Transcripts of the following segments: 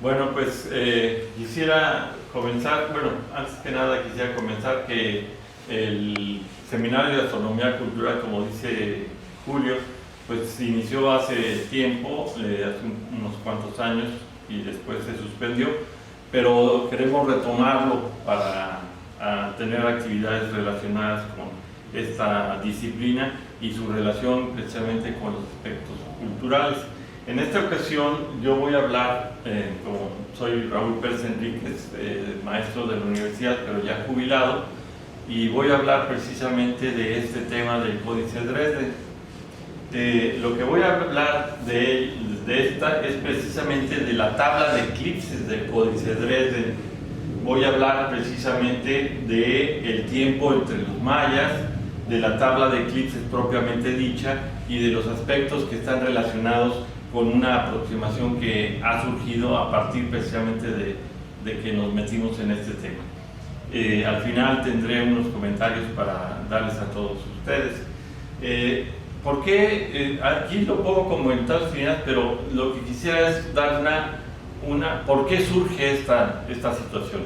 Bueno, pues quisiera comenzar, bueno, antes que nada quisiera comenzar que el Seminario de Astronomía Cultural, como dice Julio, pues inició hace tiempo, hace unos cuantos años, y después se suspendió, pero queremos retomarlo para tener actividades relacionadas con esta disciplina y su relación precisamente con los aspectos culturales. En esta ocasión yo voy a hablar, como soy Raúl Pérez Enríquez, maestro de la universidad, pero ya jubilado, y voy a hablar precisamente de este tema del Códice Dresde. Lo que voy a hablar de esta es precisamente de la tabla de eclipses del Códice Dresde. Voy a hablar precisamente del tiempo entre los mayas, de la tabla de eclipses propiamente dicha y de los aspectos que están relacionados con una aproximación que ha surgido a partir precisamente de que nos metimos en este tema. Al final tendré unos comentarios para darles a todos ustedes. ¿Por qué? Aquí lo pongo como en todas finales, pero lo que quisiera es dar ¿por qué surge esta situación?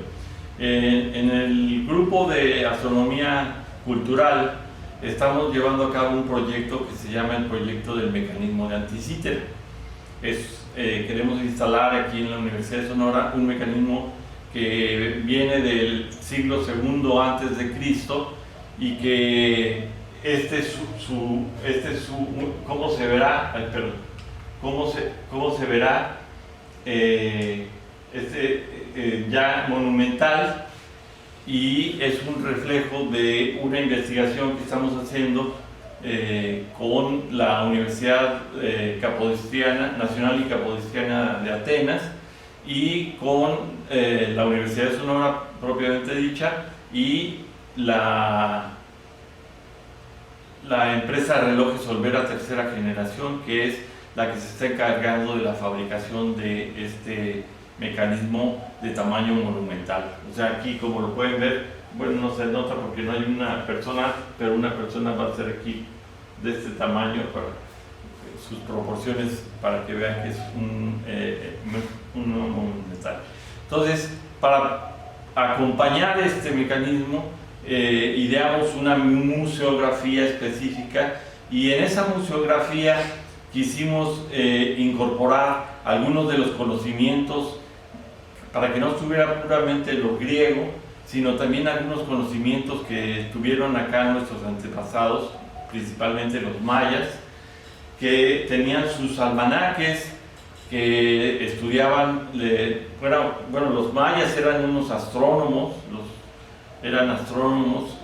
En el grupo de astronomía cultural estamos llevando a cabo un proyecto que se llama el proyecto del mecanismo de Anticítera. Queremos instalar aquí en la Universidad de Sonora un mecanismo que viene del siglo II antes de Cristo y que cómo se verá, ya monumental, y es un reflejo de una investigación que estamos haciendo con la Universidad Nacional y Capodiciana de Atenas y con la Universidad de Sonora propiamente dicha y la empresa Relojes Olvera tercera generación, que es la que se está encargando de la fabricación de este mecanismo de tamaño monumental. O sea, aquí como lo pueden ver, bueno, no se nota porque no hay una persona, pero una persona va a ser aquí de este tamaño para sus proporciones, para que vean que es un monumental. Entonces, para acompañar este mecanismo, ideamos una museografía específica, y en esa museografía quisimos incorporar algunos de los conocimientos para que no estuviera puramente lo griego, sino también algunos conocimientos que tuvieron acá nuestros antepasados, principalmente los mayas, que tenían sus almanaques, que estudiaban, los mayas eran unos astrónomos, eran astrónomos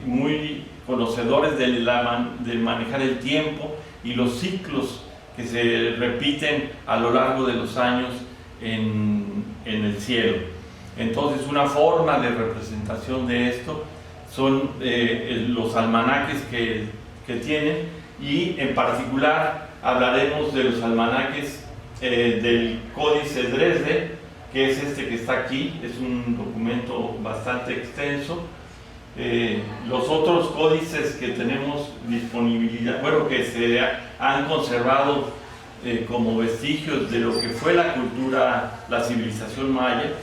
muy conocedores del manejar el tiempo y los ciclos que se repiten a lo largo de los años en el cielo. Entonces, una forma de representación de esto son los almanaques que tienen, y en particular hablaremos de los almanaques del Códice Dresde, que es este que está aquí. Es un documento bastante extenso. Los otros códices que tenemos disponibilidad, que se han conservado como vestigios de lo que fue la cultura, la civilización maya,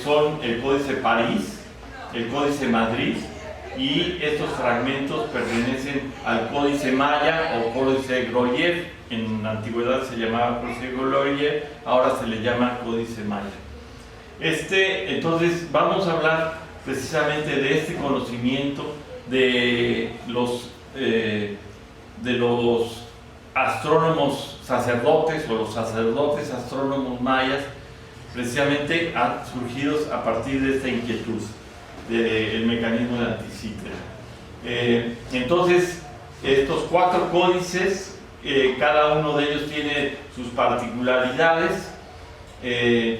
son el Códice París, el Códice Madrid, y estos fragmentos pertenecen al Códice Maya o Códice Groyev. En la antigüedad se llamaba Códice Groyev, ahora se le llama Códice Maya. Entonces vamos a hablar precisamente de este conocimiento de los astrónomos sacerdotes, o los sacerdotes astrónomos mayas, precisamente surgidos a partir de esta inquietud del mecanismo de Anticítera. Entonces, estos 4 códices, cada uno de ellos tiene sus particularidades.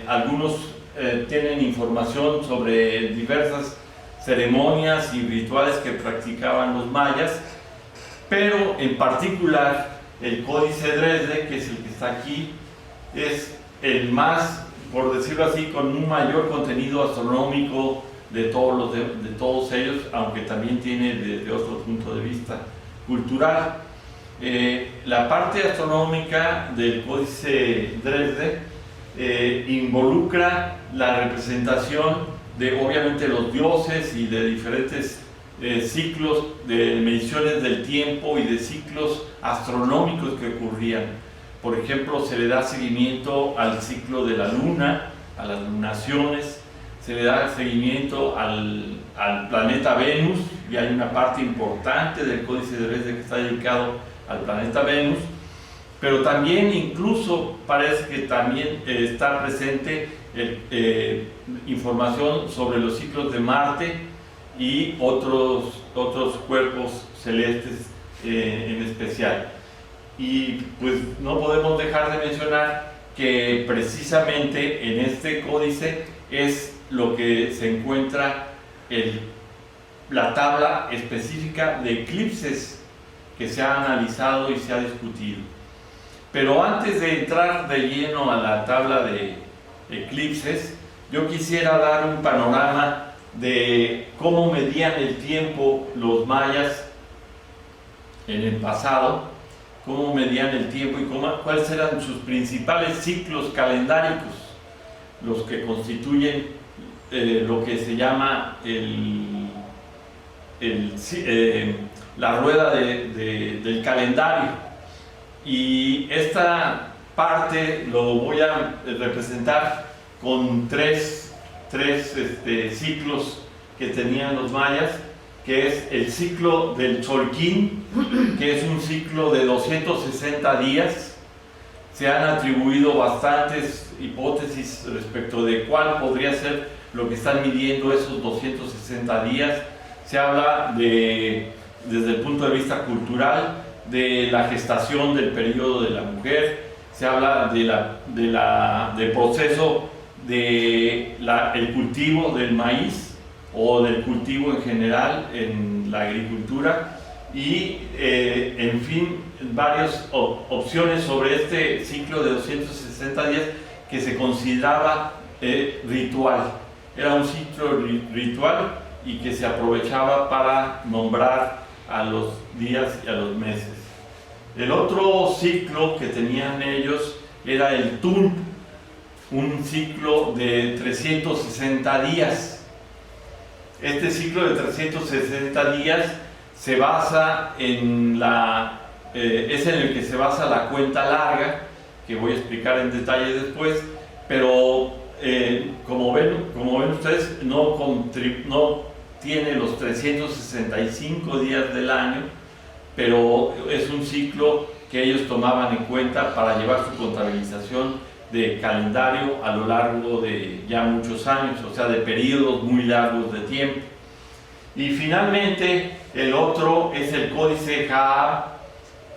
Algunos tienen información sobre diversas ceremonias y rituales que practicaban los mayas, pero en particular el Códice Dresde, que es el que está aquí, es el más, por decirlo así, con un mayor contenido astronómico de todos ellos, aunque también tiene desde otro punto de vista cultural. La parte astronómica del Códice Dresde involucra la representación de obviamente los dioses y de diferentes ciclos de mediciones del tiempo y de ciclos astronómicos que ocurrían. Por ejemplo, se le da seguimiento al ciclo de la luna, a las lunaciones, se le da seguimiento al planeta Venus, y hay una parte importante del Códice de Dresde que está dedicado al planeta Venus, pero también incluso parece que también está presente información sobre los ciclos de Marte y otros cuerpos celestes en especial. Y pues no podemos dejar de mencionar que precisamente en este códice es lo que se encuentra la tabla específica de eclipses que se ha analizado y se ha discutido. Pero antes de entrar de lleno a la tabla de eclipses, yo quisiera dar un panorama de cómo medían el tiempo los mayas en el pasado, cómo medían el tiempo y cuáles eran sus principales ciclos calendáricos, los que constituyen lo que se llama la rueda del calendario. Y esta parte lo voy a representar con tres ciclos que tenían los mayas, que es el ciclo del Cholquín, que es un ciclo de 260 días. Se han atribuido bastantes hipótesis respecto de cuál podría ser lo que están midiendo esos 260 días. Se habla desde el punto de vista cultural de la gestación del periodo de la mujer, se habla del proceso del cultivo del maíz o del cultivo en general en la agricultura, y en fin, varias opciones sobre este ciclo de 260 días que se consideraba ritual. Era un ciclo ritual y que se aprovechaba para nombrar a los días y a los meses. El otro ciclo que tenían ellos era el Tun, un ciclo de 360 días. Este ciclo de 360 días se basa es en el que se basa la cuenta larga, que voy a explicar en detalle después, pero como ven ustedes, no tiene los 365 días del año, pero es un ciclo que ellos tomaban en cuenta para llevar su contabilización de calendario a lo largo de ya muchos años, o sea, de periodos muy largos de tiempo. Y finalmente, el otro es el Códice Jaab,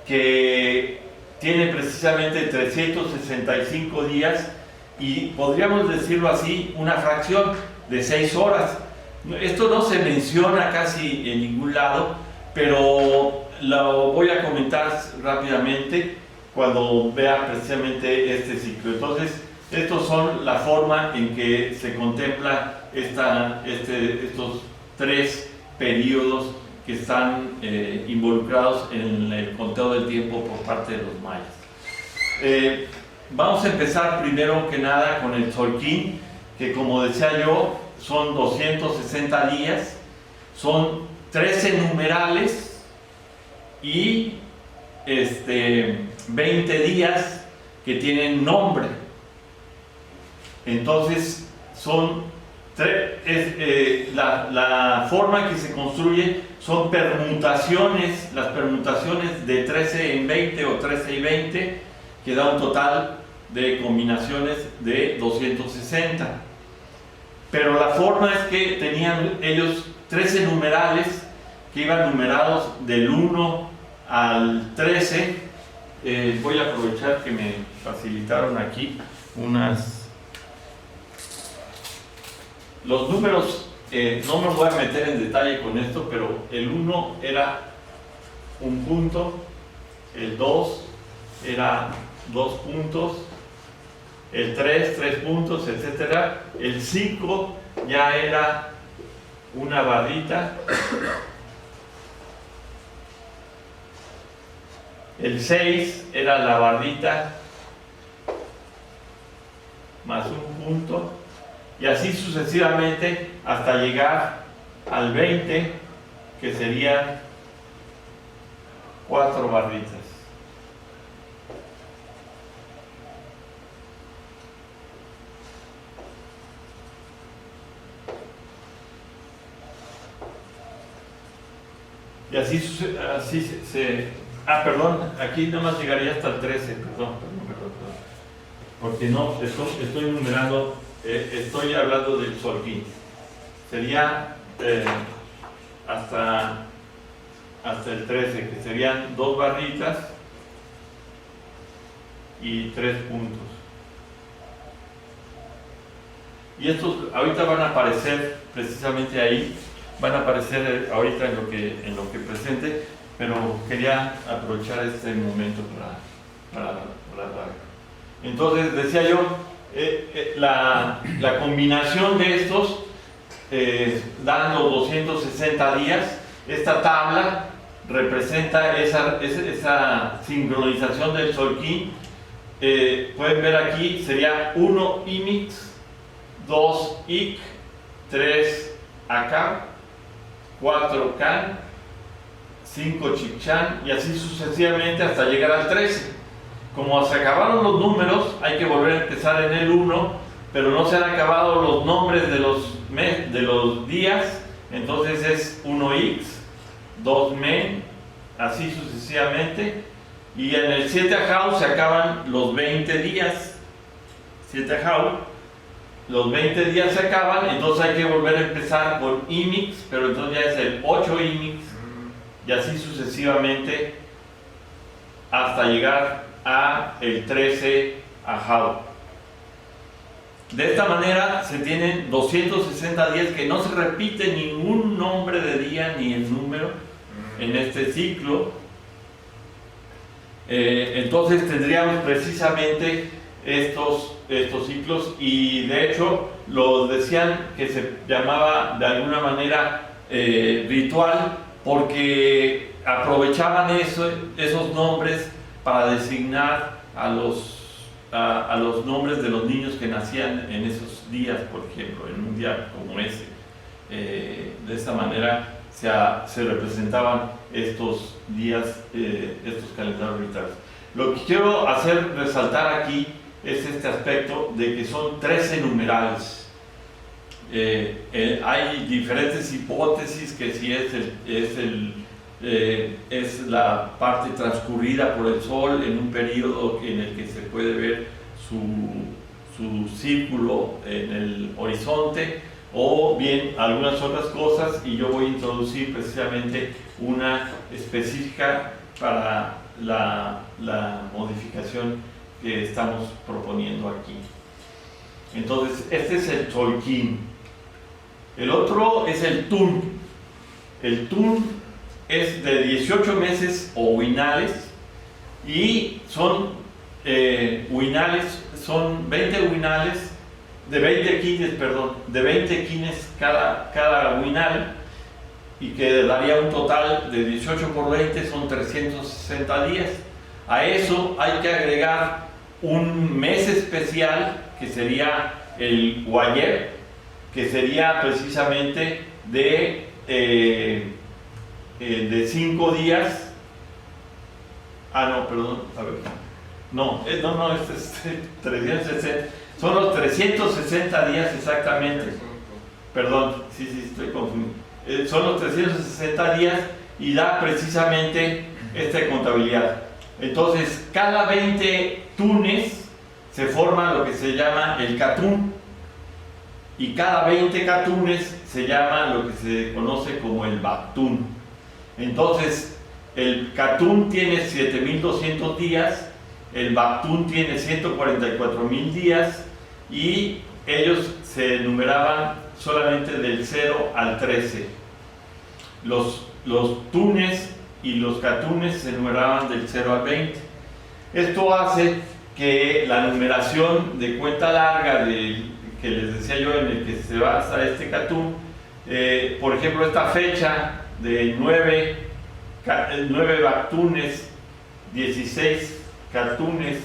que tiene precisamente 365 días y podríamos decirlo así, una fracción de 6 horas. Esto no se menciona casi en ningún lado, pero lo voy a comentar rápidamente cuando vea precisamente este ciclo. Entonces, estos son la forma en que se contempla estos 3 periodos que están involucrados en el conteo del tiempo por parte de los mayas. Vamos a empezar primero que nada con el Tzolk'in, que como decía yo, son 260 días, son 13 numerales y 20 días que tienen nombre. Entonces la forma en que se construye son permutaciones, las permutaciones de 13 en 20 o 13 y 20, que da un total de combinaciones de 260. Pero la forma es que tenían ellos 13 numerales que iban numerados del 1 al 13. Voy a aprovechar que me facilitaron aquí los números. No me voy a meter en detalle con esto, pero el 1 era un punto, el 2 era 2 puntos, el 3, 3 puntos, etc. El 5 ya era una barrita, el 6 era la barrita, más un punto, y así sucesivamente hasta llegar al 20, que serían 4 barritas. Y así perdón, aquí nada más llegaría hasta el 13, perdón. Porque no, estoy numerando, estoy hablando del Tzolk'in. Sería hasta el 13, que serían 2 barritas y 3 puntos. Y estos ahorita van a aparecer precisamente ahí, van a aparecer ahorita en lo que presente, pero quería aprovechar este momento para entonces decía yo, la combinación de estos dan los 260 días. Esta tabla representa esa sincronización del Tzolk'in. Pueden ver aquí, sería 1 Imix, 2 Ik, 3 Akab, 4 Kan, 5 Chibchan, y así sucesivamente hasta llegar al 13. Como se acabaron los números, hay que volver a empezar en el 1, pero no se han acabado los nombres de los días, entonces es 1x, 2 men, así sucesivamente, y en el 7 Ajau se acaban los 20 días. 7 Ajau, los 20 días se acaban, entonces hay que volver a empezar con Imix, pero entonces ya es el 8 Imix, y así sucesivamente hasta llegar a el 13 Ajau. De esta manera se tienen 260 días que no se repite ningún nombre de día ni el número en este ciclo. Entonces tendríamos precisamente estos ciclos, y de hecho los decían que se llamaba de alguna manera ritual, porque aprovechaban esos nombres para designar a los nombres de los niños que nacían en esos días, por ejemplo, en un día como ese. De esta manera se representaban estos días, estos calendarios rituales. Lo que quiero resaltar aquí es este aspecto de que son 13 numerales. Hay diferentes hipótesis, que si es la parte transcurrida por el Sol en un periodo en el que se puede ver su círculo en el horizonte, o bien algunas otras cosas, y yo voy a introducir precisamente una específica para la modificación que estamos proponiendo aquí. Entonces, este es el Tzolk'in. El otro es el Tun. El Tun es de 18 meses o huinales, y son huinales, son 20 huinales, de 20 quines cada huinal, y que daría un total de 18 por 20, son 360 días. A eso hay que agregar un mes especial, que sería el Guayeb, que sería precisamente de 5 días. Este es 360. Son los 360 días exactamente. Perdón, sí, estoy confundido. Son los 360 días, y da precisamente esta contabilidad. Entonces, cada 20 tunes se forma lo que se llama el Katun, y cada 20 Katunes se llama lo que se conoce como el Baktun. Entonces, el Katun tiene 7200 días, el Baktun tiene 144.000 días, y ellos se numeraban solamente del 0 al 13. Los tunes y los Katunes se numeraban del 0 al 20. Esto hace que la numeración de cuenta larga que les decía yo, en el que se basa este Katun, por ejemplo, esta fecha de 9 Baktunes, 16 Katunes,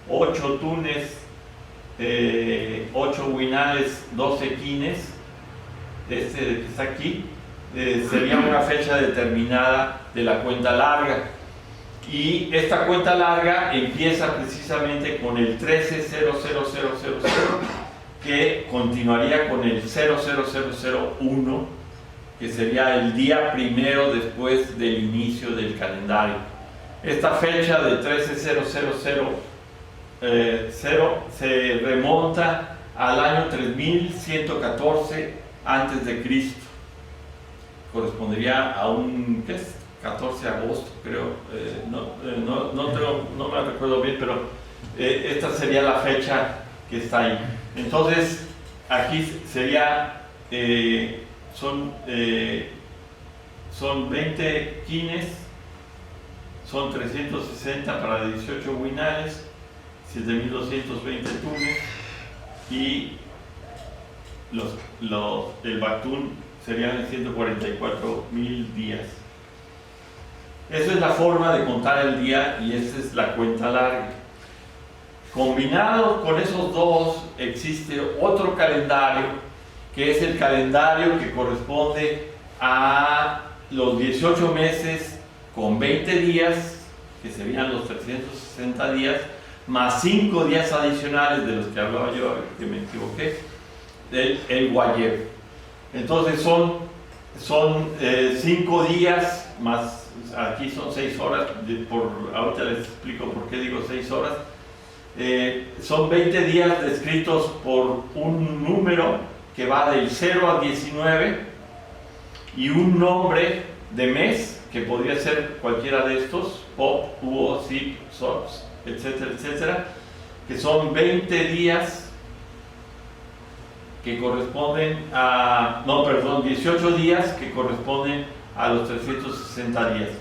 8 Tunes, 8 winales, 12 quines, este que está aquí, sería una fecha determinada de la cuenta larga. Y esta cuenta larga empieza precisamente con el 130000, que continuaría con el 00001, que sería el día primero después del inicio del calendario. Esta fecha de 13000 se remonta al año 3114 antes de Cristo. Correspondería a un, ¿qué es? 14 de agosto, creo. No me recuerdo bien, pero esta sería la fecha que está ahí. Entonces, aquí sería, son 20 quines, son 360 para 18 winales, 7220 tunes, y el Bactún serían 144.000 días. Esa es la forma de contar el día y esa es la cuenta larga. Combinado con esos dos, existe otro calendario, que es el calendario que corresponde a los 18 meses con 20 días, que serían los 360 días, más 5 días adicionales de los que hablaba yo, que me equivoqué, el Guayeb. Entonces son 5 días más, aquí son 6 horas, ahorita les explico por qué digo 6 horas. Son 20 días descritos por un número que va del 0 al 19 y un nombre de mes, que podría ser cualquiera de estos, Pop, Uo, Sip, Sops, etcétera, etcétera, que son 20 días que corresponden a, 18 días que corresponden a los 360 días.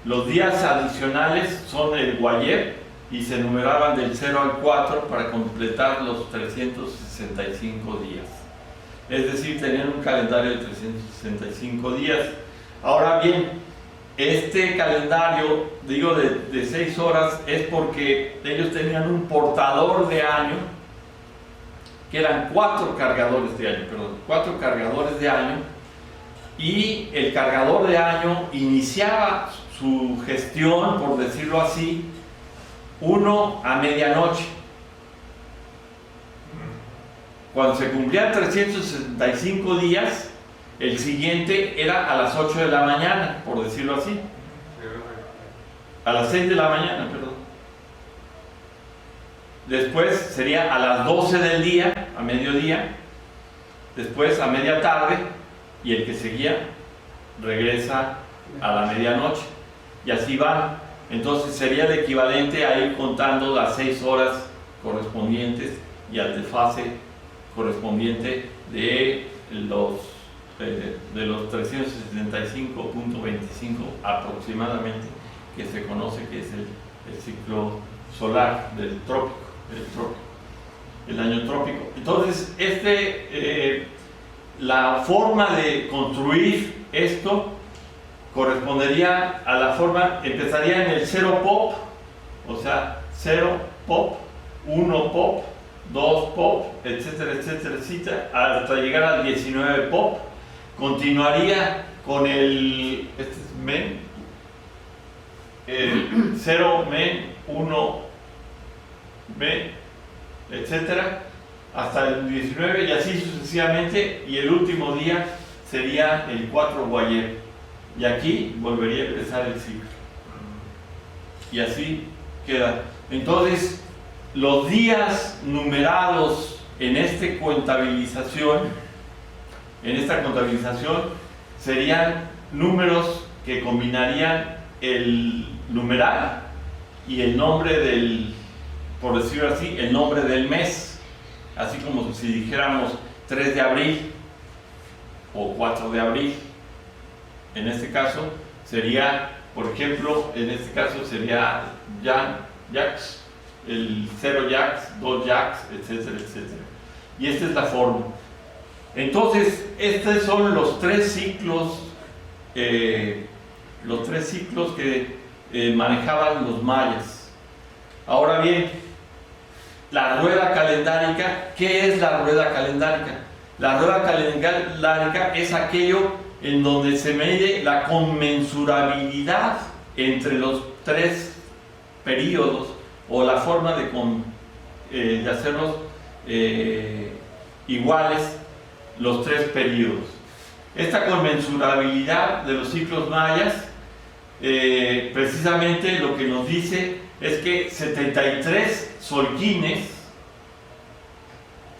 Los días adicionales son el Guayeb y se numeraban del 0 al 4 para completar los 365 días. Es decir, tenían un calendario de 365 días. Ahora bien, este calendario, digo de 6 horas, es porque ellos tenían un portador de año, que eran 4 cargadores de año, y el cargador de año iniciaba su gestión, por decirlo así, uno a medianoche. Cuando se cumplían 365 días, el siguiente era a las 8 de la mañana, por decirlo así. A las 6 de la mañana, perdón. Después sería a las 12 del día, a mediodía. Después a media tarde, y el que seguía regresa a la medianoche. Y así van. Entonces sería el equivalente a ir contando las 6 horas correspondientes y al desfase correspondiente de los 375.25 aproximadamente, que se conoce que es el ciclo solar del trópico, el año trópico. Entonces, la forma de construir esto correspondería a la forma, empezaría en el 0 pop, o sea, 0 pop, 1 pop, 2 pop, etcétera, etcétera, etcétera, hasta llegar al 19 pop. Continuaría con el men, 0 men, 1 men, etcétera, hasta el 19 y así sucesivamente, y el último día sería el 4 Guayeb, y aquí volvería a empezar el ciclo, y así queda. Entonces, los días numerados en esta contabilización serían números que combinarían el numeral y el nombre del, por decirlo así, el nombre del mes, así como si dijéramos 3 de abril o 4 de abril. En este caso sería, por ejemplo, sería Jax, el 0 Jax, 2 Jax, etcétera, etcétera. Y esta es la forma. Entonces, estos son los 3 ciclos que manejaban los mayas. Ahora bien, la rueda calendárica. ¿Qué es la rueda calendárica? La rueda calendárica es aquello en donde se mide la conmensurabilidad entre los tres periodos, o la forma de hacerlos iguales los tres periodos. Esta conmensurabilidad de los ciclos mayas precisamente lo que nos dice es que 73 solquines,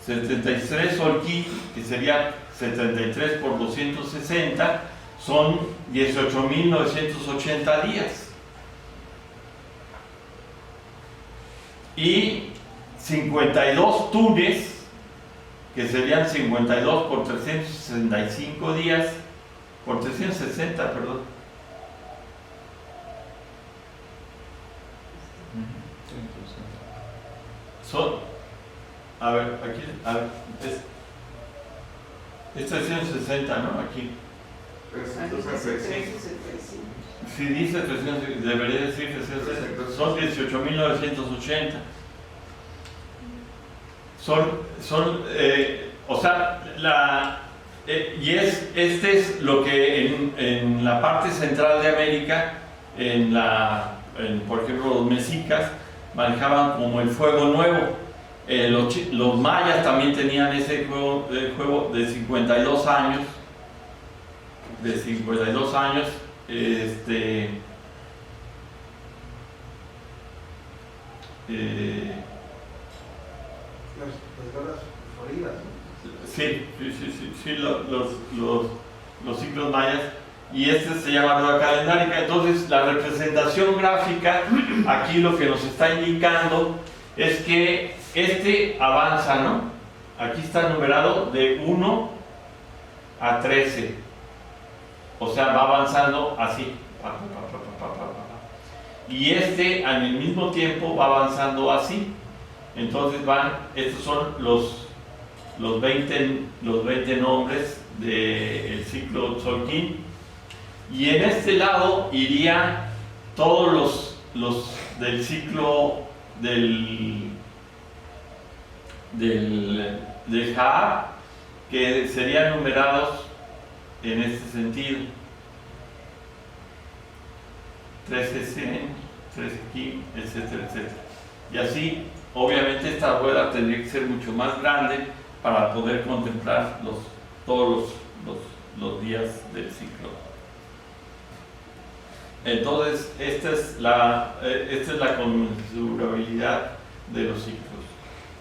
que sería 73 por 260, son 18.980 días. Y 52 tunes, que serían 52 por 365 días, por 360, perdón. Son, a ver, aquí, es 360, ¿no? Aquí. 365. Si dice 300, debería decir 360. Son 18.980. O sea, este es lo que en la parte central de América, por ejemplo, los mexicas manejaban como el fuego nuevo. Los mayas también tenían ese juego de 52 años. De 52 años. Las horas floridas, ¿no? Sí, los ciclos mayas, y este se llama rueda calendárica. Entonces, la representación gráfica, aquí lo que nos está indicando es que este avanza, ¿no? Aquí está numerado de 1 a 13, o sea, va avanzando así, y este al mismo tiempo va avanzando así. Entonces estos son los 20 nombres del ciclo Tzolk'in, y en este lado irían todos los del ciclo del Jahar, que serían numerados en este sentido: 13 Sen, 13 Kim, etcétera, etcétera. Y así, obviamente, esta rueda tendría que ser mucho más grande para poder contemplar todos los días del ciclo. Entonces, esta es la conmensurabilidad de los ciclos.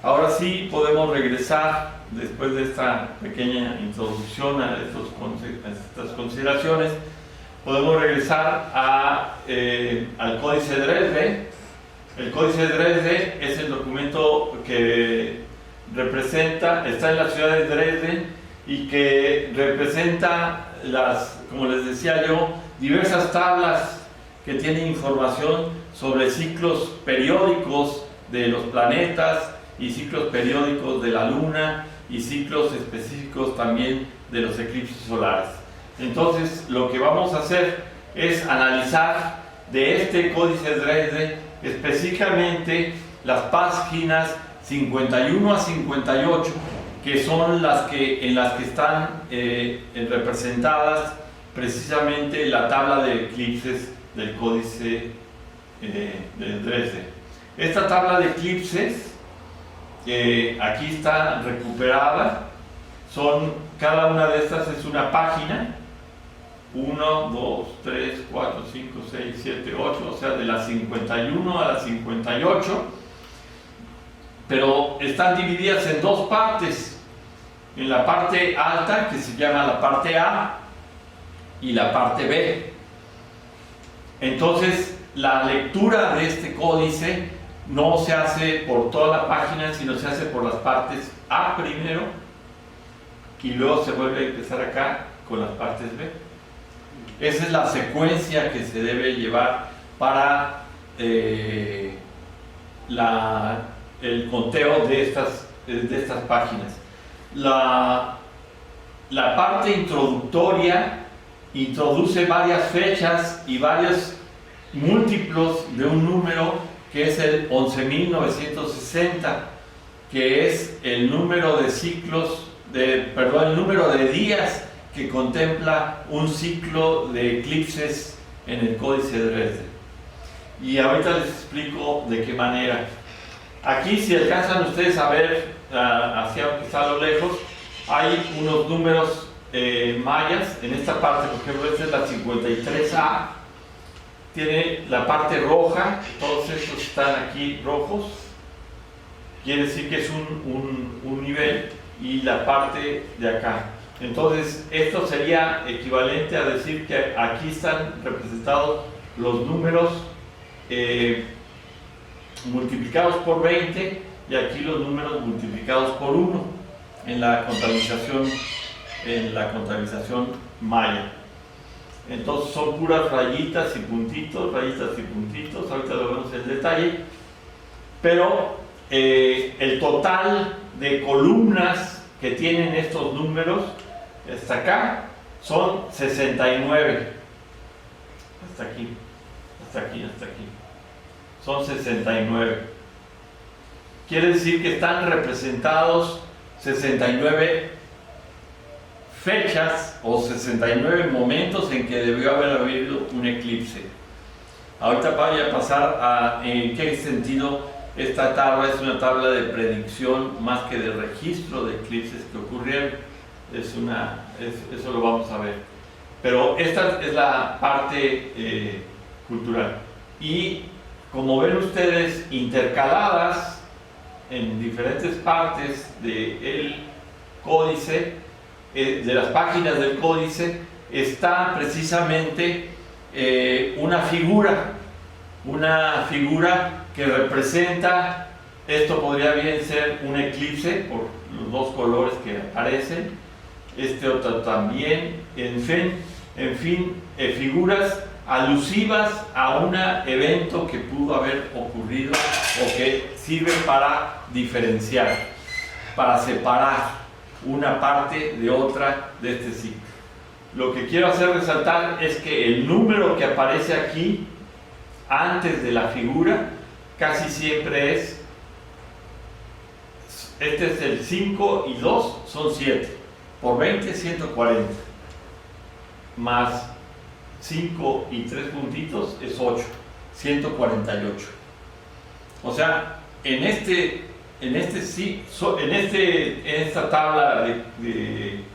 Ahora sí podemos regresar, después de esta pequeña introducción a estas consideraciones, podemos regresar al Códice Dresde. El Códice Dresde es el documento que está en la ciudad de Dresde, y que representa como les decía yo, diversas tablas que tienen información sobre ciclos periódicos de los planetas, y ciclos periódicos de la Luna, y ciclos específicos también de los eclipses solares. Entonces, lo que vamos a hacer es analizar de este Códice Dresde específicamente las páginas 51 a 58, que son en las que están representadas precisamente la tabla de eclipses del Códice de Dresde. Esta tabla de eclipses, aquí está recuperada, cada una de estas es una página: 1, 2, 3, 4, 5, 6, 7, 8, o sea, de la 51 a la 58, pero están divididas en dos partes: en la parte alta, que se llama la parte A, y la parte B. Entonces, la lectura de este códice no se hace por toda la página, sino se hace por las partes A primero, y luego se vuelve a empezar acá con las partes B. Esa es la secuencia que se debe llevar para el conteo de estas páginas. La parte introductoria introduce varias fechas y varios múltiplos de un número que es el 11.960, que es el número de ciclos, el número de días que contempla un ciclo de eclipses en el Códice de Dresde. Y ahorita les explico de qué manera. Aquí, si alcanzan ustedes a ver hacia quizá a lo lejos, hay unos números mayas en esta parte. Por ejemplo, esta es la 53A, tiene la parte roja, todos estos están aquí rojos, quiere decir que es un nivel, y la parte de acá. Entonces, esto sería equivalente a decir que aquí están representados los números multiplicados por 20 y aquí los números multiplicados por 1 en la contabilización maya. Entonces son puras rayitas y puntitos, ahorita lo vemos en detalle, pero el total de columnas que tienen estos números hasta acá son 69, hasta aquí, son 69. Quiere decir que están representados 69 fechas o 69 momentos en que debió haber habido un eclipse. Ahorita voy a pasar en qué sentido esta tabla es una tabla de predicción más que de registro de eclipses que ocurrieron. Eso lo vamos a ver. Pero esta es la parte cultural. Y como ven ustedes, intercaladas en diferentes partes del códice, de las páginas del códice, está precisamente una figura que representa, esto podría bien ser un eclipse por los dos colores que aparecen, este otro también, en fin, figuras alusivas a un evento que pudo haber ocurrido o que sirven para diferenciar, para separar una parte de otra de este ciclo. Lo que quiero hacer resaltar es que el número que aparece aquí antes de la figura casi siempre este es el 5 y 2 son 7, por 20 140, más 5 y 3 puntitos es 8, 148. O sea, en esta tabla de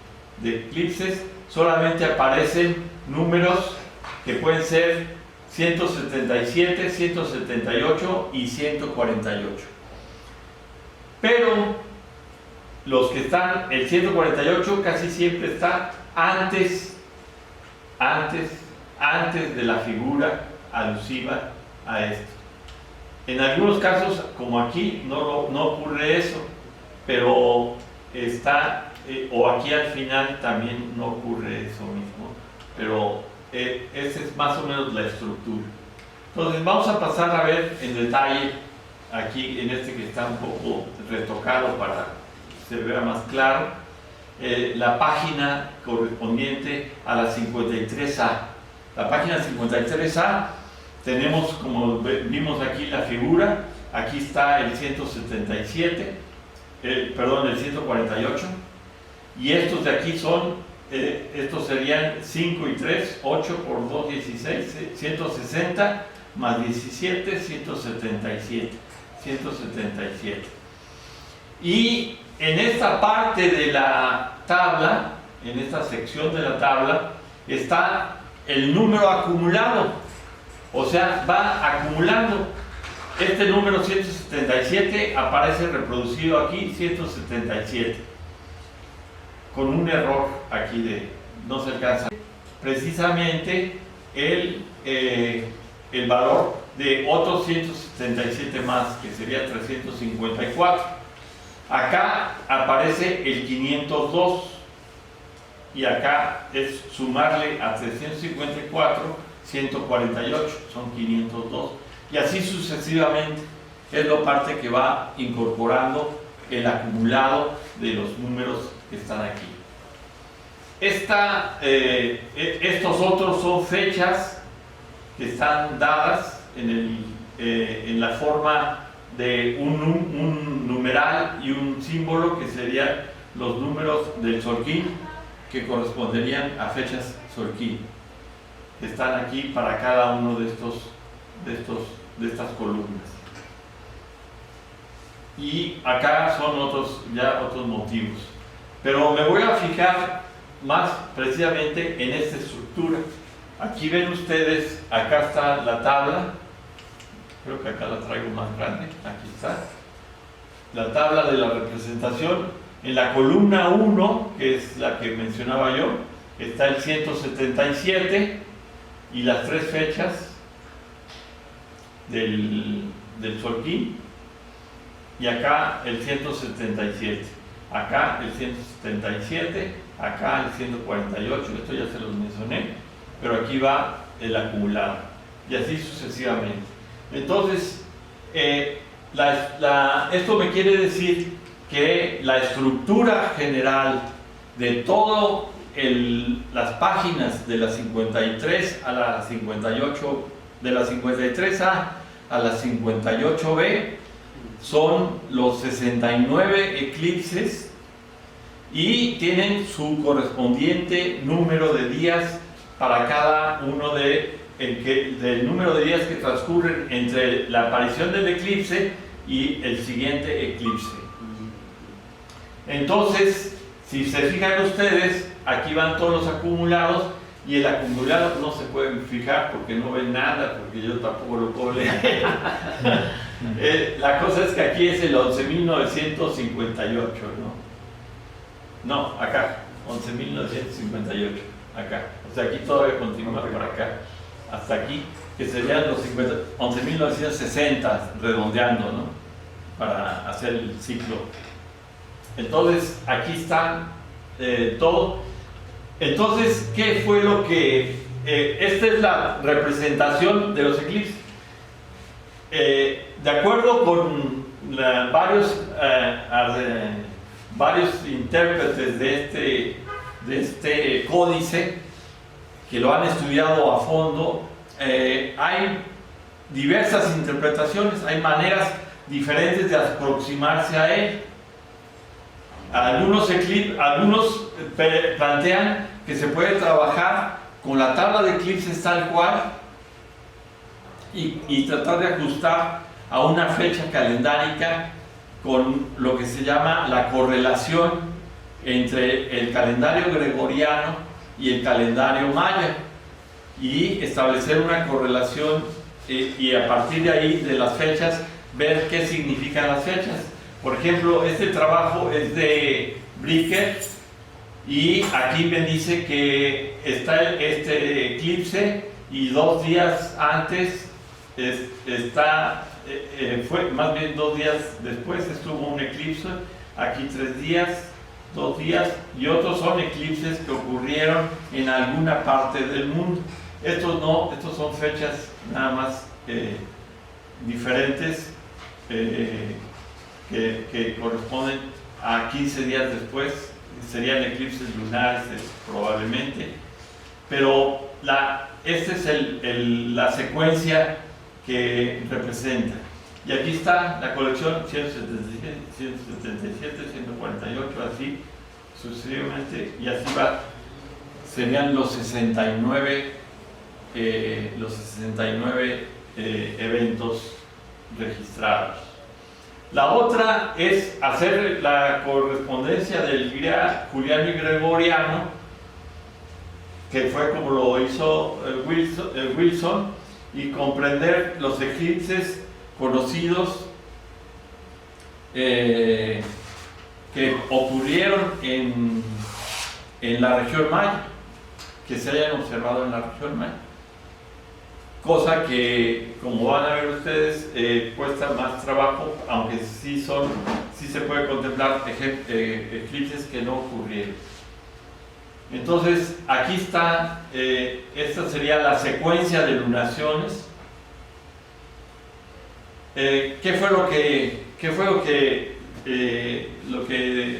eclipses solamente aparecen números que pueden ser 177, 178 y 148. Pero los que están, el 148 casi siempre está antes de la figura alusiva a esto. En algunos casos, como aquí, no ocurre eso, pero o aquí al final también no ocurre eso mismo, pero esa es más o menos la estructura. Entonces vamos a pasar a ver en detalle, aquí en este que está un poco retocado para que se vea más claro, la página correspondiente a la 53A. La página 53A, tenemos, como vimos aquí, la figura. Aquí está el 177, el 148, y estos de aquí son, estos serían 5 y 3, 8 por 2, 16, 160, más 17, 177. Y en esta parte de la tabla, en esta sección de la tabla, está el número acumulado. O sea, va acumulando. Este número 177 aparece reproducido aquí, 177, con un error aquí de no se alcanza precisamente el valor de otros 177 más, que sería 354. Acá aparece el 502 y acá es sumarle a 354 148, son 502, y así sucesivamente. Es la parte que va incorporando el acumulado de los números que están aquí. Estos otros son fechas que están dadas en la forma de un numeral y un símbolo, que serían los números del Xolquín, que corresponderían a fechas Xolquín, que están aquí para cada uno de estas columnas. Y acá son otros motivos. Pero me voy a fijar más precisamente en esta estructura. Aquí ven ustedes, acá está la tabla. Creo que acá la traigo más grande. Aquí está. La tabla de la representación. En la columna 1, que es la que mencionaba yo, está el 177 y las 3 fechas del Xolquín. Y acá el 177, acá el 177, acá el 148, esto ya se los mencioné, pero aquí va el acumulado, y así sucesivamente. Entonces, esto me quiere decir que la estructura general de todas las páginas de la 53 a la 58, de la 53A a la 58B, son los 69 eclipses y tienen su correspondiente número de días para cada uno del número de días que transcurren entre la aparición del eclipse y el siguiente eclipse. Entonces, si se fijan ustedes, aquí van todos los acumulados, y el acumulado no se pueden fijar porque no ven nada, porque yo tampoco lo puedo leer. La cosa es que aquí es el 11.958, ¿no? No, acá, 11.958, acá. O sea, aquí todavía continúa por acá, hasta aquí, que serían los 11.960, redondeando, ¿no? Para hacer el ciclo. Entonces, aquí está todo. Entonces, ¿qué fue lo que... esta es la representación de los eclipses. De acuerdo con varios intérpretes de este códice, que lo han estudiado a fondo, hay diversas interpretaciones, hay maneras diferentes de aproximarse a él. Algunos plantean que se puede trabajar con la tabla de eclipses tal cual y tratar de ajustar a una fecha calendárica con lo que se llama la correlación entre el calendario gregoriano y el calendario maya, y establecer una correlación y a partir de ahí, de las fechas, ver qué significan las fechas. Por ejemplo, este trabajo es de Bricker, y aquí me dice que está este eclipse y 2 días antes fue más bien 2 días después estuvo un eclipse, aquí 3 días, 2 días, y otros son eclipses que ocurrieron en alguna parte del mundo. Estos no, estos son fechas nada más diferentes, que corresponden a 15 días después, serían eclipses lunares probablemente, pero esta es la secuencia que representa. Y aquí está la colección 177, 148, así sucesivamente, y así va, serían los 69 eventos registrados. La otra es hacer la correspondencia del juliano y gregoriano, que fue como lo hizo Wilson, y comprender los eclipses conocidos que ocurrieron en la región maya, que se hayan observado en la región maya. Cosa que, como van a ver ustedes, cuesta más trabajo, aunque sí se puede contemplar eclipses que no ocurrieron. Entonces, aquí está, esta sería la secuencia de lunaciones. ¿Qué fue lo que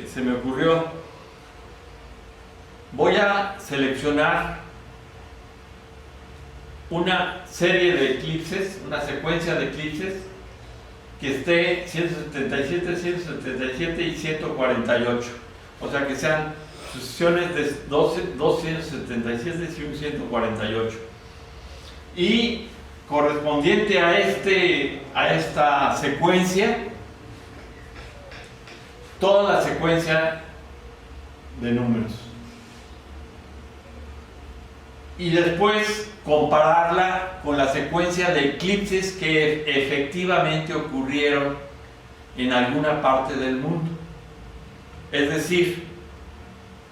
se me ocurrió? Voy a seleccionar una serie de eclipses, una secuencia de eclipses que esté 177, 177 y 148. O sea, que sean sucesiones de 277 y un 148. Y correspondiente a esta secuencia, toda la secuencia de números. Y después compararla con la secuencia de eclipses que efectivamente ocurrieron en alguna parte del mundo. Es decir,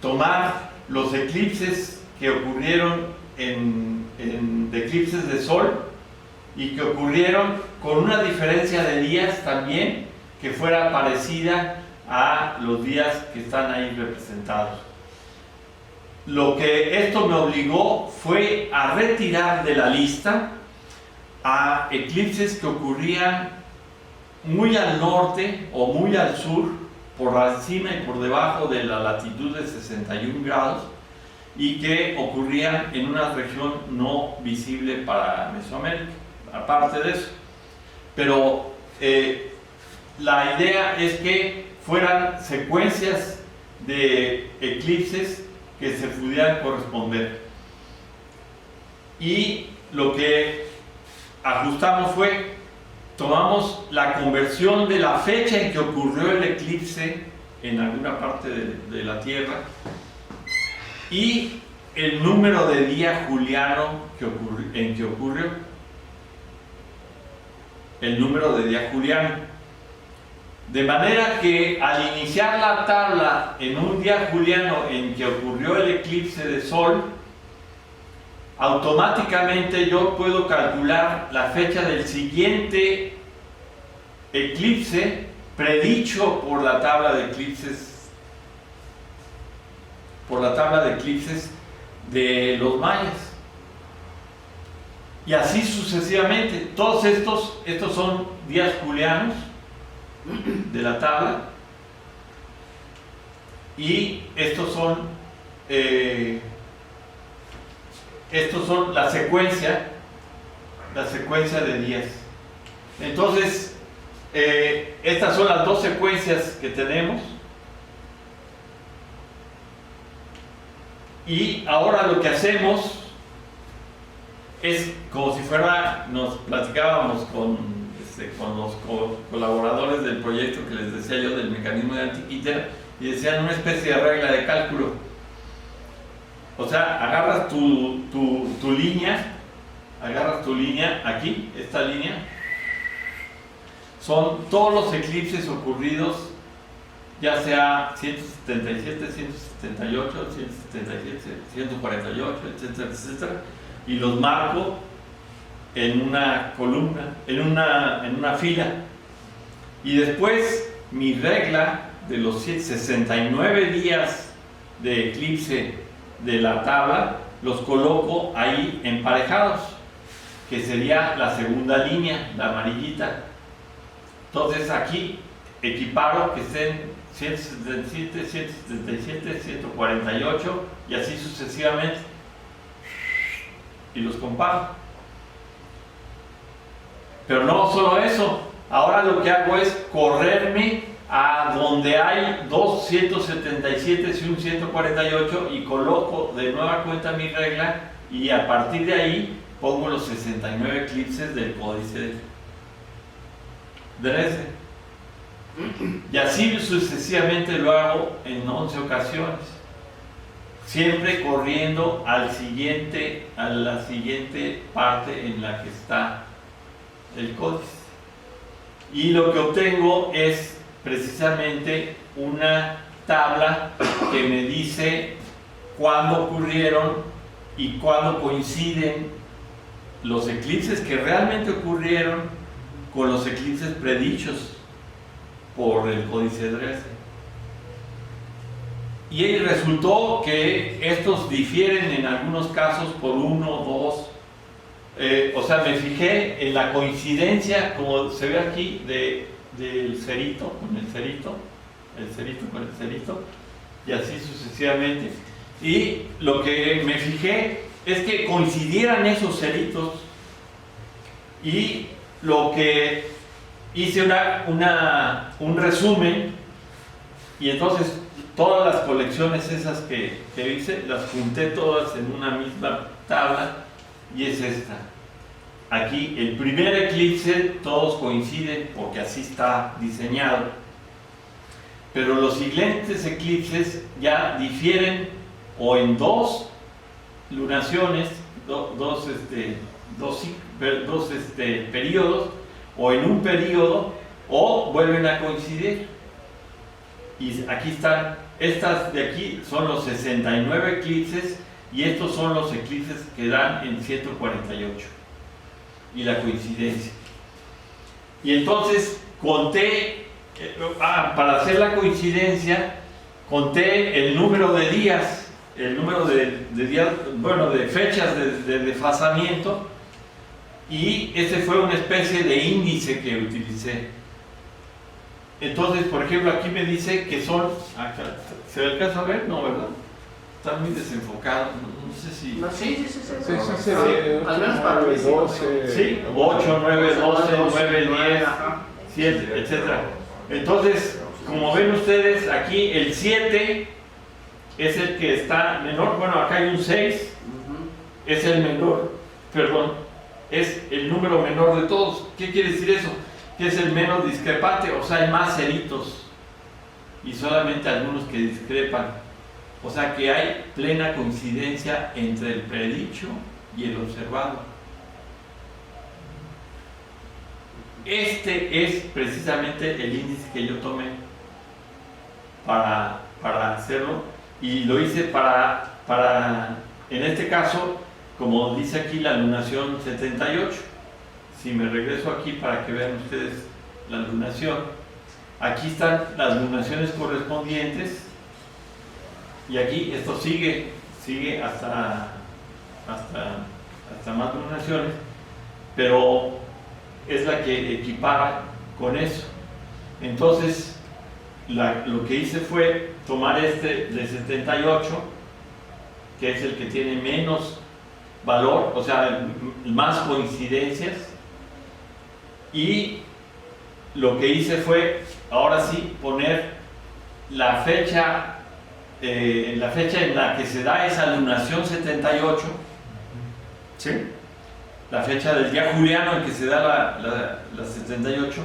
tomar los eclipses que ocurrieron de eclipses de sol y que ocurrieron con una diferencia de días también que fuera parecida a los días que están ahí representados. Lo que esto me obligó fue a retirar de la lista a eclipses que ocurrían muy al norte o muy al sur, por encima y por debajo de la latitud de 61 grados, y que ocurrían en una región no visible para Mesoamérica, aparte de eso. Pero la idea es que fueran secuencias de eclipses que se pudieran corresponder. Y lo que ajustamos fue, tomamos la conversión de la fecha en que ocurrió el eclipse en alguna parte de la Tierra y el número de día juliano en que ocurrió. El número de día juliano. De manera que al iniciar la tabla en un día juliano en que ocurrió el eclipse de sol, automáticamente yo puedo calcular la fecha del siguiente eclipse predicho por la tabla de eclipses de los mayas. Y así sucesivamente. Todos estos son días julianos de la tabla, y estos son la secuencia de días. Entonces estas son las dos secuencias que tenemos, y ahora lo que hacemos es como si fuera, nos platicábamos con los colaboradores del proyecto que les decía yo del mecanismo de Antikythera, y decían una especie de regla de cálculo. O sea, agarras tu línea, aquí, esta línea, son todos los eclipses ocurridos, ya sea 177, 178, 177, 148, etcétera, etcétera, y los marco en una columna, en una fila. Y después mi regla de los 69 días de eclipse de la tabla los coloco ahí emparejados, que sería la segunda línea, la amarillita. Entonces aquí equiparo que estén 177, 177, 148 y así sucesivamente, y los comparo. Pero no solo eso, ahora lo que hago es correrme a donde hay dos 177 y un 148 y coloco de nueva cuenta mi regla, y a partir de ahí pongo los 69 eclipses del códice de Dresde. Y así sucesivamente lo hago en 11 ocasiones, siempre corriendo a la siguiente parte en la que está el códice. Y lo que obtengo es precisamente una tabla que me dice cuándo ocurrieron y cuándo coinciden los eclipses que realmente ocurrieron con los eclipses predichos por el códice de Dresde. Y resultó que estos difieren en algunos casos por 1 o 2. O sea, me fijé en la coincidencia, como se ve aquí, del cerito con el cerito, el cerito con el cerito, y así sucesivamente. Y lo que me fijé es que coincidieran esos ceritos, y lo que hice un resumen, y entonces todas las colecciones esas que hice, las junté todas en una misma tabla, y es esta. Aquí el primer eclipse todos coinciden porque así está diseñado, pero los siguientes eclipses ya difieren o en dos lunaciones, dos periodos, o en un periodo, o vuelven a coincidir. Y aquí están, estas de aquí son los 69 eclipses, y estos son los eclipses que dan en 148, y la coincidencia. Y entonces conté, para hacer la coincidencia, conté el número de días, el número de días, bueno, de fechas de desfasamiento, y ese fue una especie de índice que utilicé. Entonces, por ejemplo, aquí me dice que son, acá, ¿se alcanza a ver? No, ¿verdad? Está muy desenfocado, no sé si... No, sí. Sí. Al menos para mí, 12. Sí, 8, 9, 12, 9, 10, 7, etc. Entonces, como ven ustedes, aquí el 7 es el que está menor. Bueno, acá hay un 6, es el menor, perdón, es el número menor de todos. ¿Qué quiere decir eso? Que es el menos discrepante, o sea, hay más ceritos y solamente algunos que discrepan. O sea que hay plena coincidencia entre el predicho y el observado. Este es precisamente el índice que yo tomé para hacerlo, y lo hice para, en este caso, como dice aquí, la lunación 78. Si me regreso aquí para que vean ustedes la lunación, aquí están las lunaciones correspondientes, y aquí esto sigue hasta más lunaciones, pero es la que equipara con eso. Entonces lo que hice fue tomar este de 78, que es el que tiene menos valor, o sea, más coincidencias, y lo que hice fue, ahora sí, poner la fecha en la que se da esa lunación 78, ¿sí? La fecha del día juliano en que se da la 78,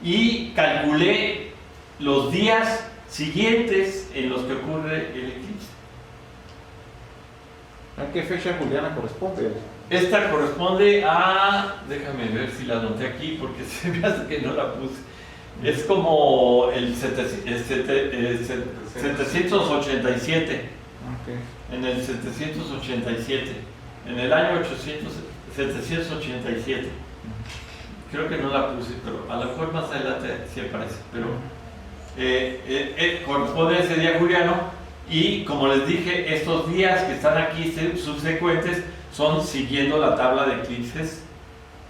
y calculé los días siguientes en los que ocurre el eclipse. ¿A qué fecha juliana corresponde? Esta corresponde a, déjame ver si la anoté aquí porque se me hace que no la puse. Es como el 787. Okay. En el 787. En el año 787. Creo que no la puse, pero a lo mejor más adelante sí aparece. Pero corresponde a ese día juliano, y como les dije, estos días que están aquí subsecuentes son siguiendo la tabla de eclipses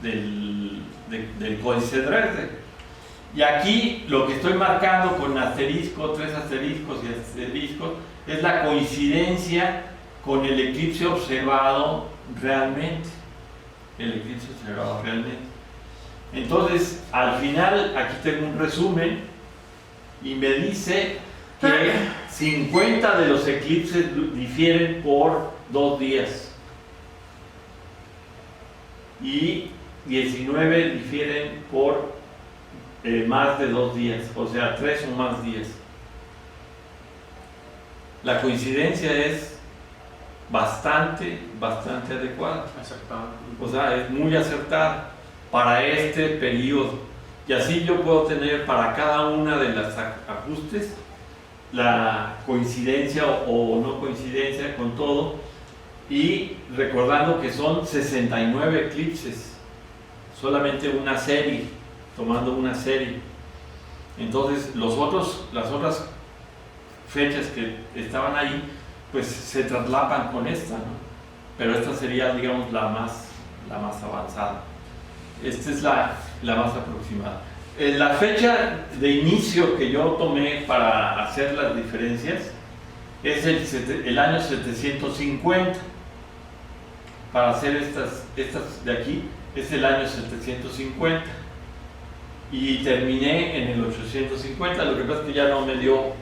del Códice Dresde. Y aquí lo que estoy marcando con asterisco, 3 asteriscos y asteriscos, es la coincidencia con el eclipse observado realmente. El eclipse observado realmente. Entonces, al final, aquí tengo un resumen, y me dice que 50 de los eclipses difieren por 2 días. Y 19 difieren por más de 2 días, o sea, 3 o más días. La coincidencia es bastante adecuada. Acertado. O sea, es muy acertada para este periodo. Y así yo puedo tener para cada una de las ajustes la coincidencia o no coincidencia con todo, y recordando que son 69 eclipses, solamente una serie, tomando una serie. Entonces las otras fechas que estaban ahí, pues se traslapan con esta, ¿no? Pero esta sería, digamos, la más avanzada. Esta es la más aproximada. La fecha de inicio que yo tomé para hacer las diferencias es el año 750. Para hacer estas de aquí es el año 750. y terminé en el 850. Lo que pasa es que ya no me dio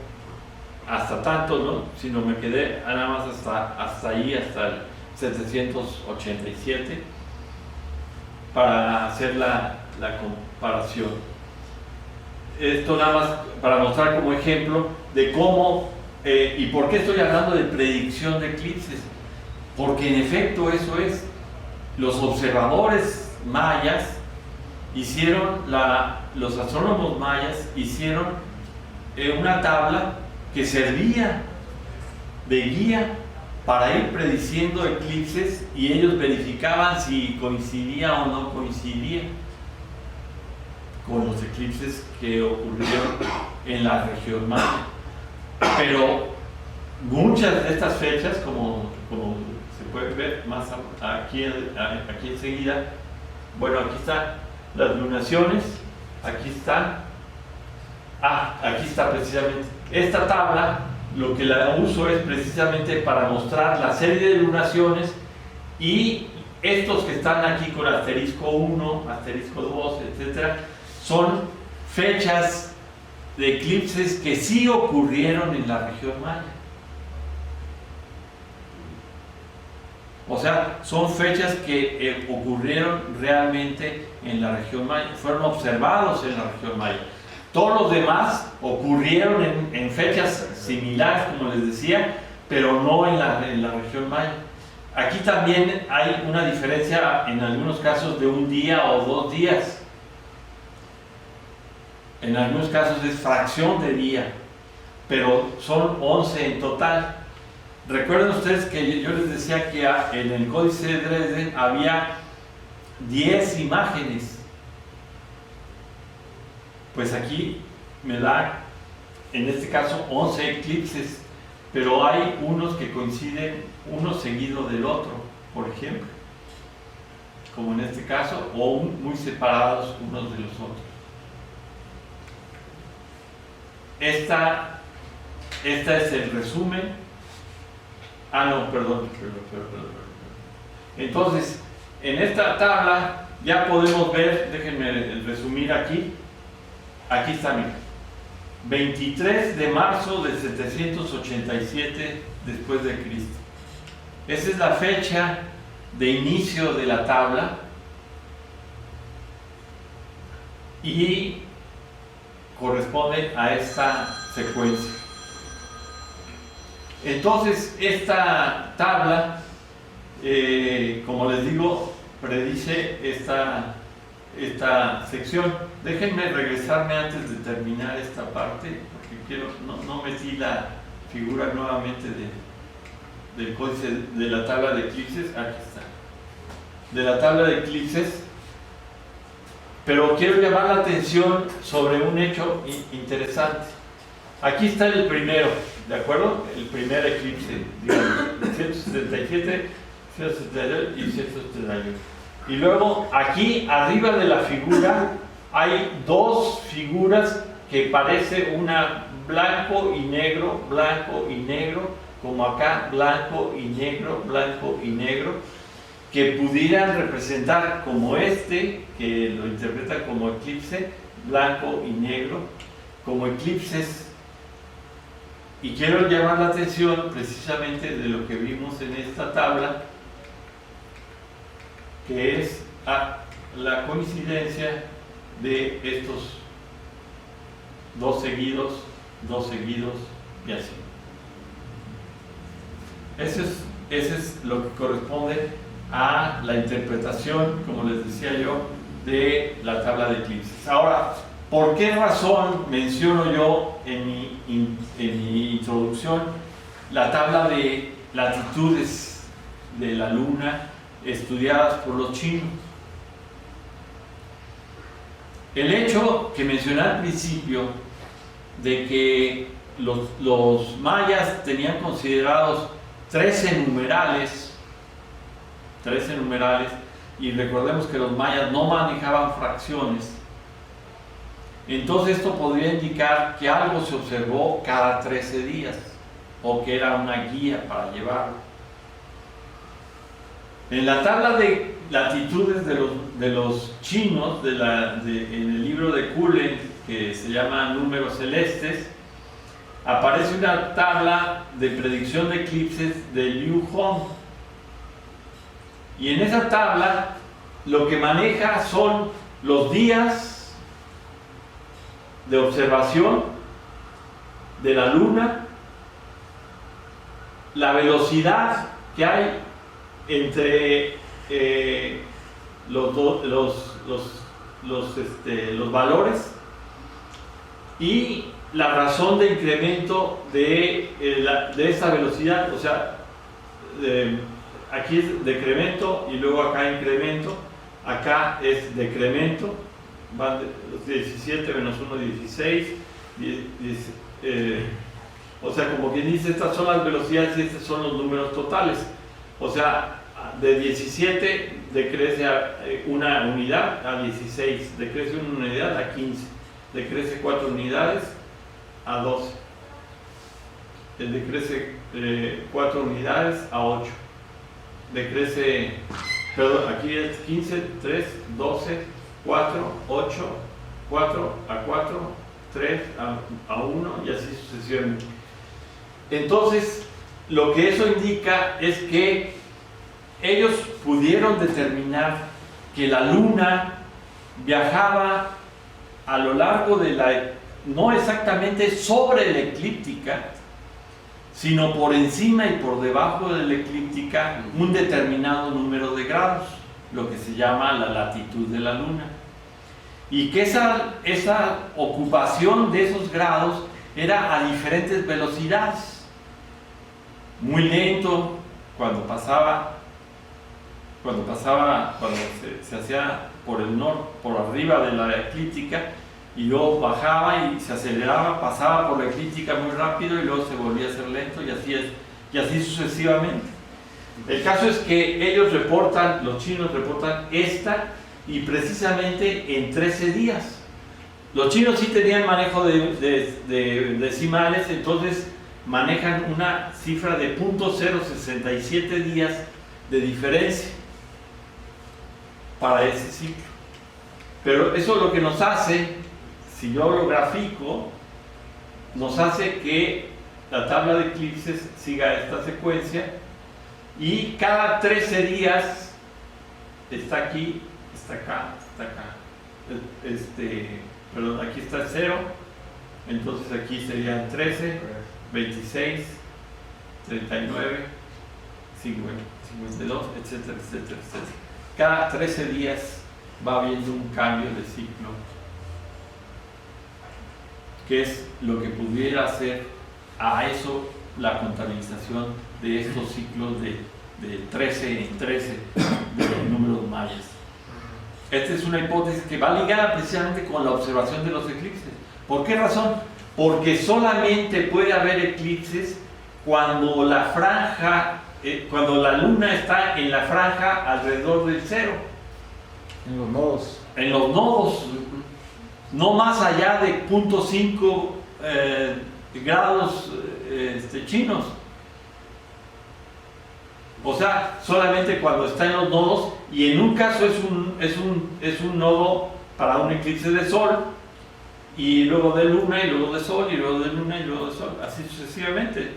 hasta tanto, ¿no? Sino me quedé nada más hasta ahí, hasta el 787, para hacer la comparación. Esto nada más para mostrar como ejemplo de cómo y por qué estoy hablando de predicción de eclipses. Porque en efecto eso es. Los observadores mayas hicieron, los astrónomos mayas hicieron una tabla que servía de guía para ir prediciendo eclipses, y ellos verificaban si coincidía o no coincidía con los eclipses que ocurrieron en la región maya. Pero muchas de estas fechas, como se puede ver más aquí enseguida, bueno, aquí están las lunaciones, aquí está precisamente esta tabla. Lo que la uso es precisamente para mostrar la serie de lunaciones, y estos que están aquí con asterisco 1, asterisco 2, etcétera, son fechas de eclipses que sí ocurrieron en la región maya. O sea, son fechas que ocurrieron realmente en la región maya, fueron observados en la región maya. Todos los demás ocurrieron en fechas similares, como les decía, pero no en la región maya. Aquí también hay una diferencia en algunos casos de un día o 2 días. En algunos casos es fracción de día, pero son 11 en total. Recuerden ustedes que yo les decía que en el Códice de Dresden había 10 imágenes. Pues aquí me da, en este caso, 11 eclipses, pero hay unos que coinciden uno seguido del otro, por ejemplo, como en este caso, o muy separados unos de los otros. Esta es el resumen. Perdón. Entonces, en esta tabla ya podemos ver, déjenme resumir aquí. Aquí está, miren. 23 de marzo de 787 después de Cristo. Esa es la fecha de inicio de la tabla, y corresponde a esta secuencia. Entonces, esta tabla, como les digo, predice esta sección. Déjenme regresarme antes de terminar esta parte, porque no metí la figura nuevamente del códice de la tabla de eclipses. Aquí está, de la tabla de eclipses. Pero quiero llamar la atención sobre un hecho interesante. Aquí está el primero, ¿de acuerdo? El primer eclipse, digamos, 177, 178 y 178. Y luego aquí arriba de la figura hay 2 figuras que parece una blanco y negro, como acá blanco y negro, que pudieran representar como que lo interpreta como eclipse, blanco y negro, como eclipses. Y quiero llamar la atención precisamente de lo que vimos en esta tabla, que es la coincidencia de estos 2 seguidos y así. Ese es lo que corresponde a la interpretación, como les decía yo, de la tabla de eclipses. Ahora, ¿por qué razón menciono yo en mi introducción la tabla de latitudes de la luna estudiadas por los chinos? El hecho que mencioné al principio de que los mayas tenían considerados 13 numerales, y recordemos que los mayas no manejaban fracciones, entonces esto podría indicar que algo se observó cada 13 días, o que era una guía para llevarlo. En la tabla latitudes de los chinos en el libro de Cullen, que se llama Números Celestes, aparece una tabla de predicción de eclipses de Liu Hong. Y en esa tabla lo que maneja son los días de observación de la luna, la velocidad que hay entre los valores y la razón de incremento de esa velocidad. O sea, aquí es decremento y luego acá incremento, acá es decremento, van de los 17 menos 1, 16, o sea, como quien dice, estas son las velocidades y estos son los números totales. O sea, de 17 decrece una unidad a 16, decrece una unidad a 15, decrece 4 unidades a 12, decrece 4 unidades a 8, decrece, perdón, aquí es 15, 3, 12, 4, 8, 4 a 4, 3 a 1 y así sucesivamente. Entonces, lo que eso indica es que ellos pudieron determinar que la luna viajaba a lo largo de no exactamente sobre la eclíptica, sino por encima y por debajo de la eclíptica un determinado número de grados, lo que se llama la latitud de la luna. Y que esa ocupación de esos grados era a diferentes velocidades. Muy lento cuando se hacía por el norte, por arriba de la eclíptica, y luego bajaba y se aceleraba, pasaba por la eclíptica muy rápido y luego se volvía a hacer lento, y así sucesivamente. El caso es que los chinos reportan esta, y precisamente en 13 días. Los chinos sí tenían manejo de decimales, entonces manejan una cifra de 0.067 días de diferencia para ese ciclo. Pero eso lo que nos hace, si yo lo grafico, nos hace que la tabla de eclipses siga esta secuencia, y cada 13 días está aquí, está acá, está acá. Perdón, aquí está el 0, entonces aquí serían 13, 26, 39, 52, etcétera, etcétera, etcétera. Cada 13 días va habiendo un cambio de ciclo, que es lo que pudiera hacer a eso la contabilización de estos ciclos de 13 en 13 de los números mayas. Esta es una hipótesis que va ligada precisamente con la observación de los eclipses. ¿Por qué razón? Porque solamente puede haber eclipses cuando cuando la luna está en la franja alrededor del 0. En los nodos. En los nodos, no más allá de 0.5 grados chinos. O sea, solamente cuando está en los nodos, y en un caso es un nodo para un eclipse de sol, y luego de luna, y luego de sol, y luego de luna, y luego de sol, así sucesivamente.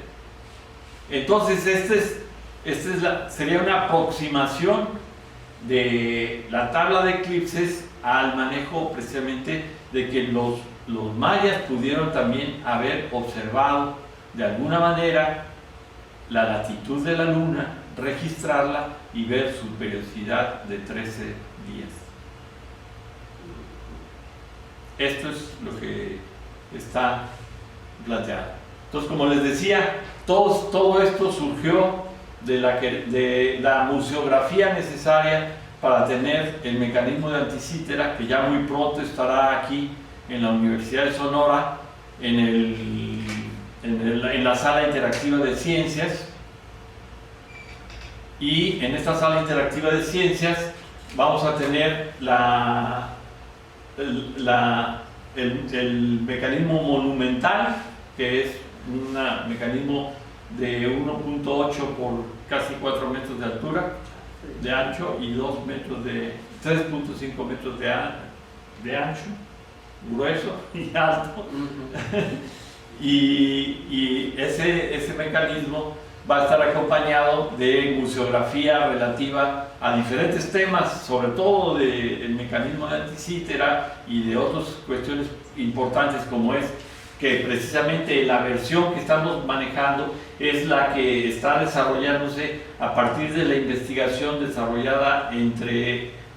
Entonces, sería una aproximación de la tabla de eclipses al manejo precisamente de que los mayas pudieron también haber observado de alguna manera la latitud de la luna, registrarla y ver su periodicidad de 13 días. Esto es lo que está planteado. Entonces, como les decía, todo esto surgió de la museografía necesaria para tener el mecanismo de Anticítera, que ya muy pronto estará aquí en la Universidad de Sonora, en la sala interactiva de ciencias. Y en esta sala interactiva de ciencias vamos a tener el mecanismo monumental, que es un mecanismo de 1.8 por casi 4 metros de altura, de ancho y 3.5 metros de ancho, grueso y alto. y ese mecanismo va a estar acompañado de museografía relativa a diferentes temas, sobre todo del mecanismo de anticítera y de otras cuestiones importantes, como es que precisamente la versión que estamos manejando es la que está desarrollándose a partir de la investigación desarrollada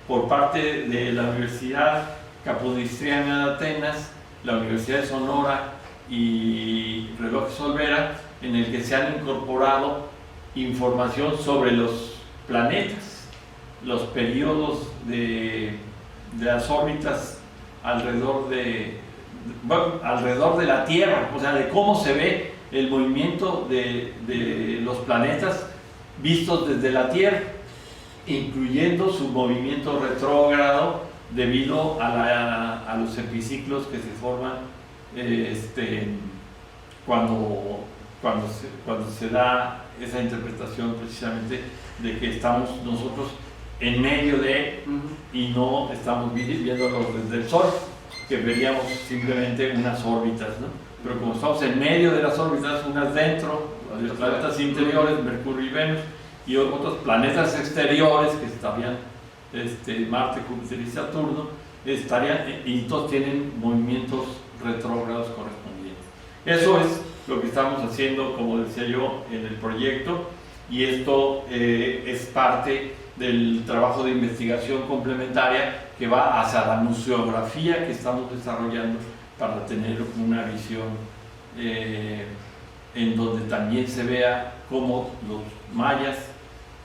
por parte de la Universidad Capodistriana de Atenas, la Universidad de Sonora y Relojes Olvera, en el que se han incorporado información sobre los planetas, los periodos de las órbitas alrededor de la Tierra, o sea, de cómo se ve el movimiento de los planetas vistos desde la Tierra, incluyendo su movimiento retrógrado debido a los epiciclos que se forman cuando se da esa interpretación precisamente de que estamos nosotros en medio de y no estamos viéndolo desde el Sol, que veríamos simplemente unas órbitas, ¿no? Pero como estamos en medio de las órbitas, unas dentro, los planetas interiores, Mercurio y Venus, y otros planetas exteriores que estarían Marte, Júpiter y Saturno, y todos tienen movimientos retrógrados correspondientes. Eso es lo que estamos haciendo, como decía yo, en el proyecto, y esto es parte del trabajo de investigación complementaria que va hacia la museografía que estamos desarrollando para tener una visión en donde también se vea cómo los mayas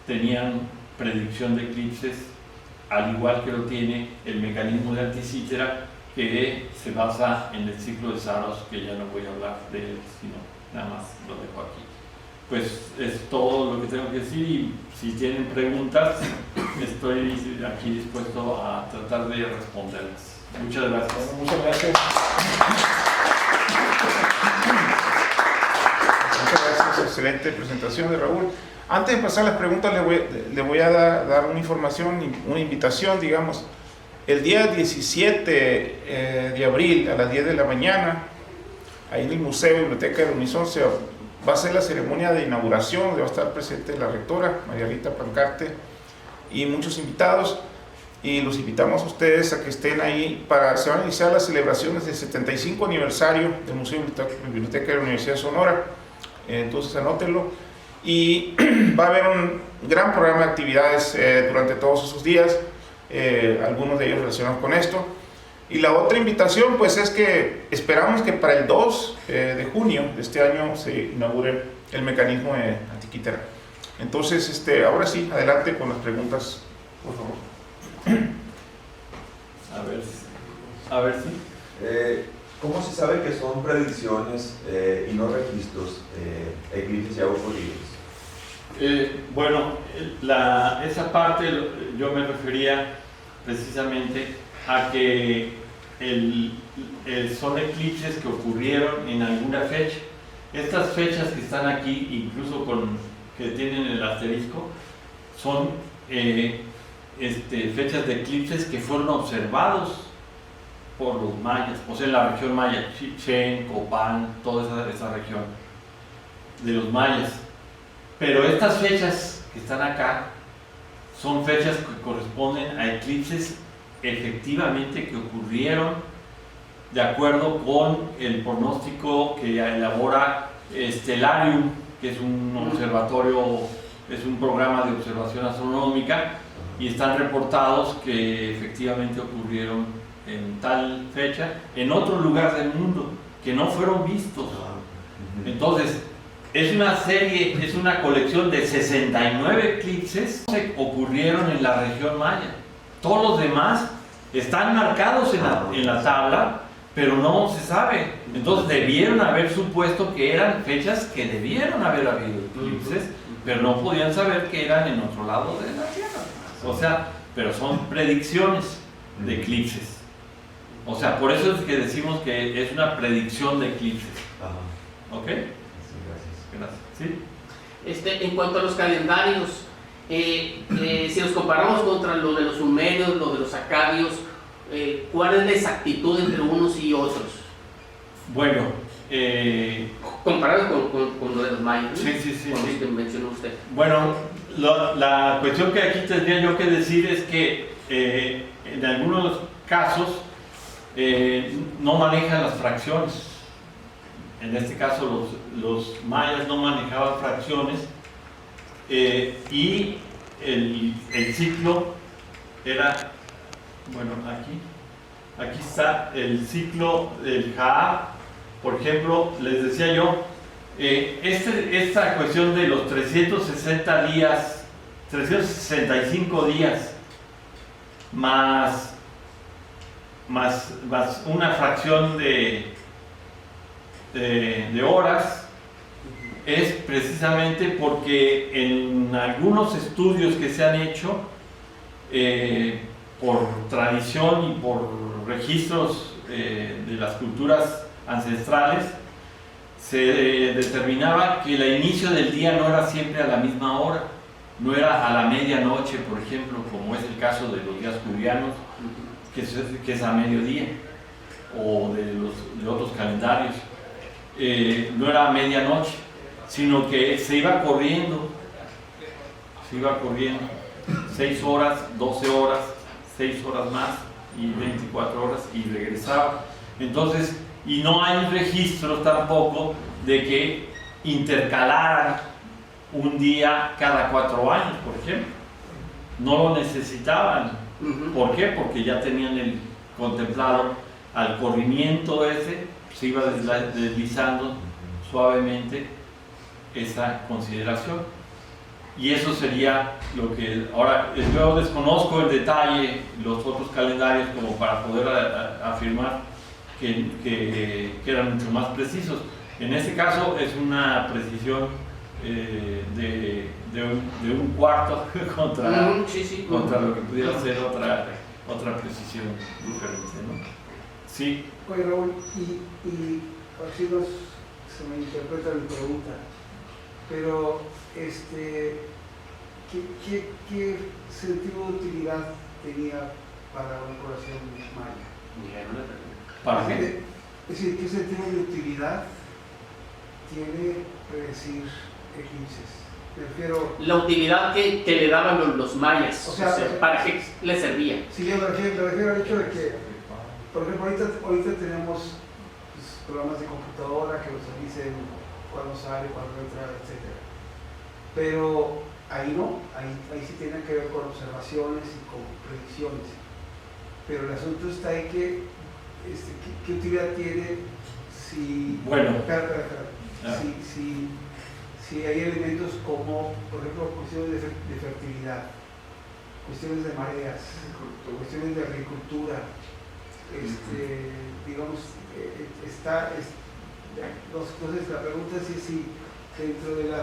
tenían predicción de eclipses, al igual que lo tiene el mecanismo de anticítera, que se basa en el ciclo de Saros, que ya no voy a hablar de él, sino nada más lo dejo aquí. Pues es todo lo que tengo que decir, y si tienen preguntas, estoy aquí dispuesto a tratar de responderlas. Muchas gracias. Bueno, muchas gracias. Muchas gracias, excelente presentación de Raúl. Antes de pasar a las preguntas, le voy a dar una información, una invitación, digamos. El día 17 de abril a las 10 de la mañana, ahí en el Museo Biblioteca de la Unison va a ser la ceremonia de inauguración, donde va a estar presente la rectora, María Rita Pancarte, y muchos invitados. Y los invitamos a ustedes a que estén ahí. Se van a iniciar las celebraciones del 75 aniversario del Museo Biblioteca de la Universidad de Sonora. Entonces anótenlo. Y va a haber un gran programa de actividades durante todos esos días, algunos de ellos relacionados con esto. Y la otra invitación pues es que esperamos que para el 2 de junio de este año se inaugure el mecanismo de antiquítera. Entonces, ahora sí, adelante con las preguntas, por favor. A ver si. ¿Cómo se sabe que son predicciones y no registros eclipses ya ocurridos? Bueno, esa parte yo me refería precisamente a que son eclipses que ocurrieron en alguna fecha. Estas fechas que están aquí, incluso que tienen el asterisco, son fechas de eclipses que fueron observados por los mayas, o sea, en la región maya, Chichén, Copán, toda esa región de los mayas. Pero estas fechas que están acá son fechas que corresponden a eclipses efectivamente que ocurrieron de acuerdo con el pronóstico que elabora Stellarium, que es un observatorio, es un programa de observación astronómica, y están reportados que efectivamente ocurrieron en tal fecha en otro lugar del mundo que no fueron vistos. Entonces es una colección de 69 eclipses que ocurrieron en la región maya. Todos los demás están marcados en la tabla, pero no se sabe. Entonces debieron haber supuesto que eran fechas que debieron haber habido eclipses, pero no podían saber que eran en otro lado de la Tierra. O sea, pero son predicciones de eclipses. O sea, por eso es que decimos que es una predicción de eclipses. ¿Ok? Sí, gracias. Gracias. ¿Sí? En cuanto a los calendarios, Si los comparamos contra lo de los sumerios, lo de los acadios, ¿cuál es la exactitud entre unos y otros? Bueno, Comparado con lo de los mayas, ¿no? sí. Con lo que mencionó usted. Bueno, la cuestión que aquí tendría yo que decir es que en algunos casos no manejan las fracciones. En este caso los mayas no manejaban fracciones y el ciclo era, bueno, aquí está el ciclo del Jaá. Por ejemplo, les decía yo, esta cuestión de los 360 días, 365 días, más una fracción de horas, es precisamente porque en algunos estudios que se han hecho, por tradición y por registros de las culturas ancestrales, se determinaba que el inicio del día no era siempre a la misma hora, no era a la medianoche, por ejemplo, como es el caso de los días julianos, que es a mediodía, o de otros calendarios. No era a medianoche, sino que se iba corriendo 6 horas, 12 horas, 6 horas más y 24 horas y regresaba. Entonces, y no hay registros tampoco de que intercalaran un día cada 4 años, por ejemplo. No lo necesitaban. ¿Por qué? Porque ya tenían contemplado al corrimiento ese, se iba deslizando suavemente esa consideración. Y eso sería lo que... Ahora, yo desconozco en detalle los otros calendarios como para poder afirmar que eran mucho más precisos. En este caso es una precisión de un cuarto contra lo que pudiera ser otra precisión diferente, ¿no? Sí. Oye, Raúl, y así se me interpreta mi pregunta, pero ¿qué sentido de utilidad tenía para una población maya? ¿Para qué? Es decir, ¿qué sentido de utilidad tiene predecir eclipses? Me refiero... La utilidad que le daban los mayas, o sea, ¿para qué les servía? Sí, yo me refiero al hecho de que, por ejemplo, ahorita tenemos programas de computadora que nos dicen cuándo sale, cuándo entra, etc. Pero ahí no, ahí sí tiene que ver con observaciones y con predicciones. Pero el asunto está en que, ¿qué utilidad tiene si... Bueno. Si hay elementos como, por ejemplo, cuestiones de fertilidad, cuestiones de mareas, cuestiones de agricultura, digamos, entonces la pregunta es si dentro de la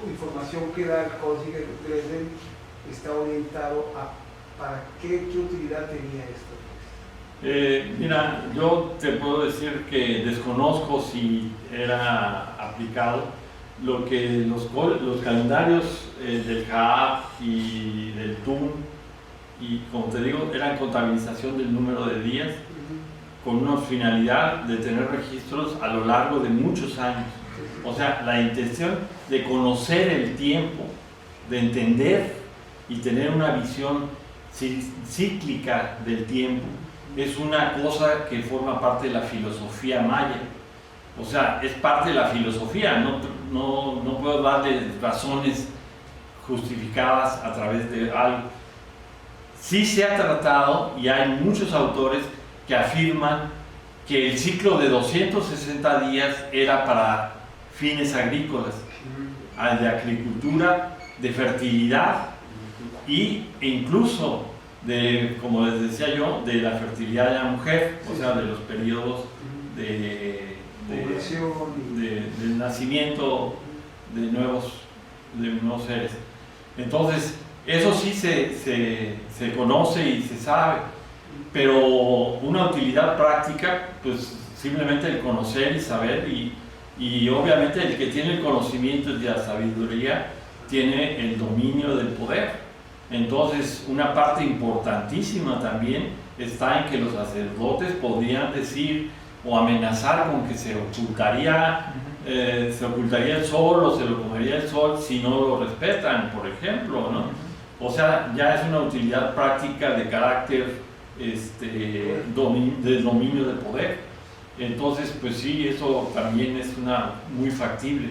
información que da el Código de Dresden está orientado a para qué utilidad tenía esto. Mira, yo te puedo decir que desconozco si era aplicado. Lo que los calendarios del Jaá y del Tum, y como te digo, eran contabilización del número de días con una finalidad de tener registros a lo largo de muchos años. O sea, la intención de conocer el tiempo, de entender y tener una visión cíclica del tiempo, es una cosa que forma parte de la filosofía maya. O sea, es parte de la filosofía, no puedo darle razones justificadas a través de algo. Sí se ha tratado, y hay muchos autores que afirman que el ciclo de 260 días era para fines agrícolas, de agricultura, de fertilidad e incluso como les decía yo, de la fertilidad de la mujer, o sea, de los periodos del nacimiento de nuevos seres. Entonces, eso sí se conoce y se sabe, pero una utilidad práctica, pues simplemente el conocer y saber, y obviamente el que tiene el conocimiento y la sabiduría, tiene el dominio del poder. Entonces, una parte importantísima también está en que los sacerdotes podían decir o amenazar con que se ocultaría el sol o se lo comería el sol si no lo respetan, por ejemplo, ¿no? O sea, ya es una utilidad práctica de carácter de dominio de poder. Entonces, pues sí, eso también es muy factible.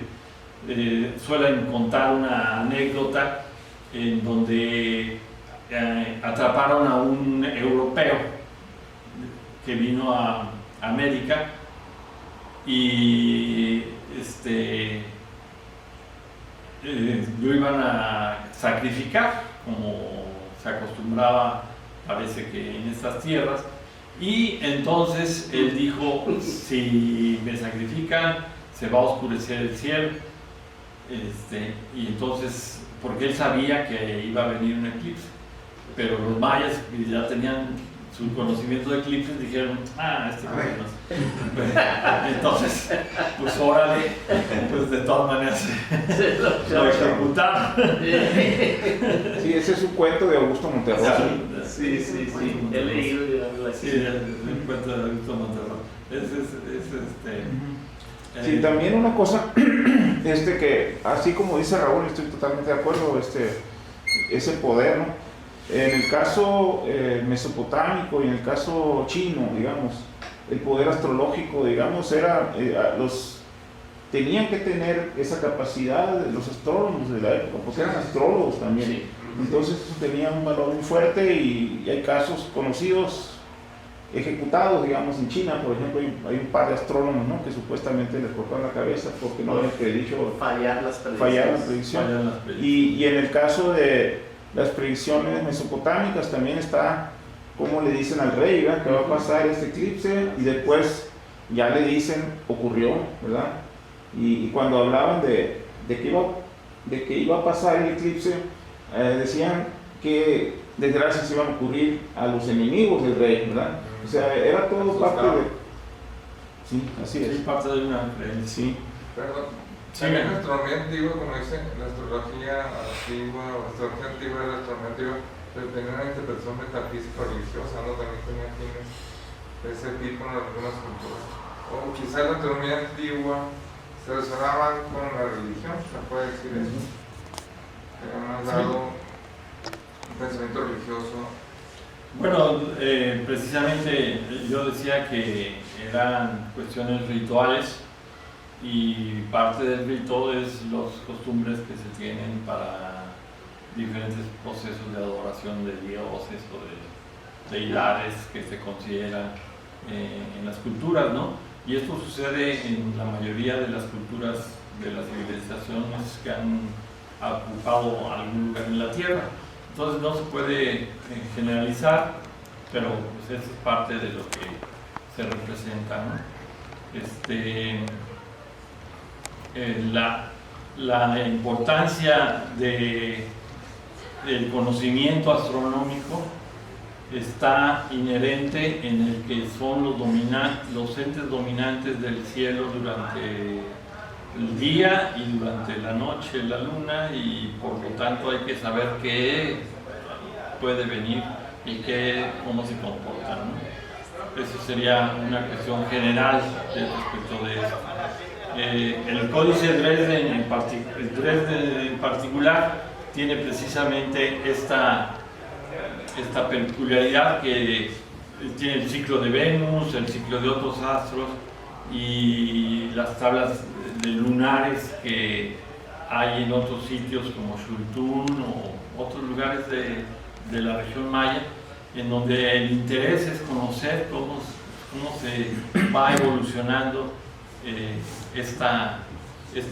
Suelen contar una anécdota en donde atraparon a un europeo que vino a América y lo iban a sacrificar, como se acostumbraba, parece que en estas tierras, y entonces él dijo: si me sacrifican se va a oscurecer el cielo, y entonces, porque él sabía que iba a venir un eclipse, pero los mayas, que ya tenían su conocimiento de eclipses, dijeron: entonces, pues órale, pues de todas maneras lo ejecutaron. Sí, ese es un cuento de Augusto Monterroso. Sí. He leído Sí, el cuento de Augusto Monterroso. Sí, también una cosa, que así como dice Raúl, estoy totalmente de acuerdo, ese poder, ¿no? En el caso mesopotámico y en el caso chino, digamos, el poder astrológico, digamos, tenían que tener esa capacidad los astrólogos de la época, porque eran astrólogos también. Sí. Entonces eso tenía un valor muy fuerte y hay casos conocidos, ejecutados, digamos, en China, por ejemplo, hay un par de astrónomos, ¿no?, que supuestamente les cortaron la cabeza porque no habían predicho fallar las predicciones. predicciones. Y en el caso de las predicciones mesopotámicas también está cómo le dicen al rey, ¿verdad?, que va a pasar este eclipse, y después ya le dicen, ocurrió, ¿verdad? Y cuando hablaban de que iba a pasar el eclipse, decían que desgracias iban a ocurrir a los enemigos del rey, ¿verdad? O sea, era todo parte de... Sí, así es. Sí, parte de una creencia. Sí. Perdón. Sí. También la astronomía antigua, como dicen, la astrología antigua, o astrología antigua, la astronomía antigua, pero tenía una interpretación metafísica religiosa, ¿no? También tenía fines de ese tipo en algunas culturas. O quizás la astronomía antigua se relacionaban con la religión, se puede decir eso. Era más dado un pensamiento religioso. Bueno, precisamente yo decía que eran cuestiones rituales, y parte del rito es las costumbres que se tienen para diferentes procesos de adoración de dioses o de deidades que se consideran en las culturas, ¿no? Y esto sucede en la mayoría de las culturas de las civilizaciones que han ocupado algún lugar en la Tierra. Entonces no se puede generalizar, pero pues eso es parte de lo que se representa, ¿no? La importancia del conocimiento astronómico está inherente en el que son los entes dominantes del cielo durante el día y durante la noche, la luna, y por lo tanto hay que saber qué puede venir y cómo se comporta, ¿no? Eso sería una cuestión general respecto de esto. El códice Dresden en particular tiene precisamente esta peculiaridad, que tiene el ciclo de Venus, el ciclo de otros astros y las tablas de lunares que hay en otros sitios como Xultún o otros lugares de la región maya, en donde el interés es conocer cómo se va evolucionando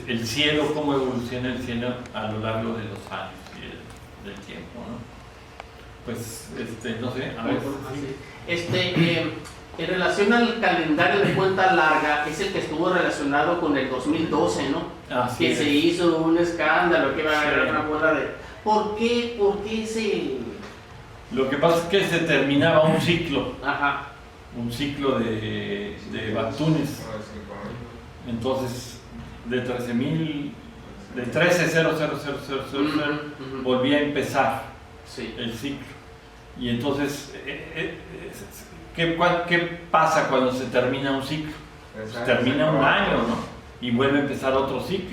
el cielo, cómo evoluciona el cielo a lo largo de los años y del tiempo, ¿no? Pues, no sé, a ver. En relación al calendario de cuenta larga, es el que estuvo relacionado con el 2012, ¿no? Así que es. se hizo un escándalo, que iba a haber una bola de... ¿Por qué ese...? Lo que pasa es que se terminaba un ciclo. Ajá. Un ciclo de Bactunes. Entonces, de 13.000 De 13.000000 volvía a empezar Sí. el ciclo. Y entonces, ¿qué pasa cuando se termina un ciclo? Se termina un año, ¿no? Y vuelve a empezar otro ciclo.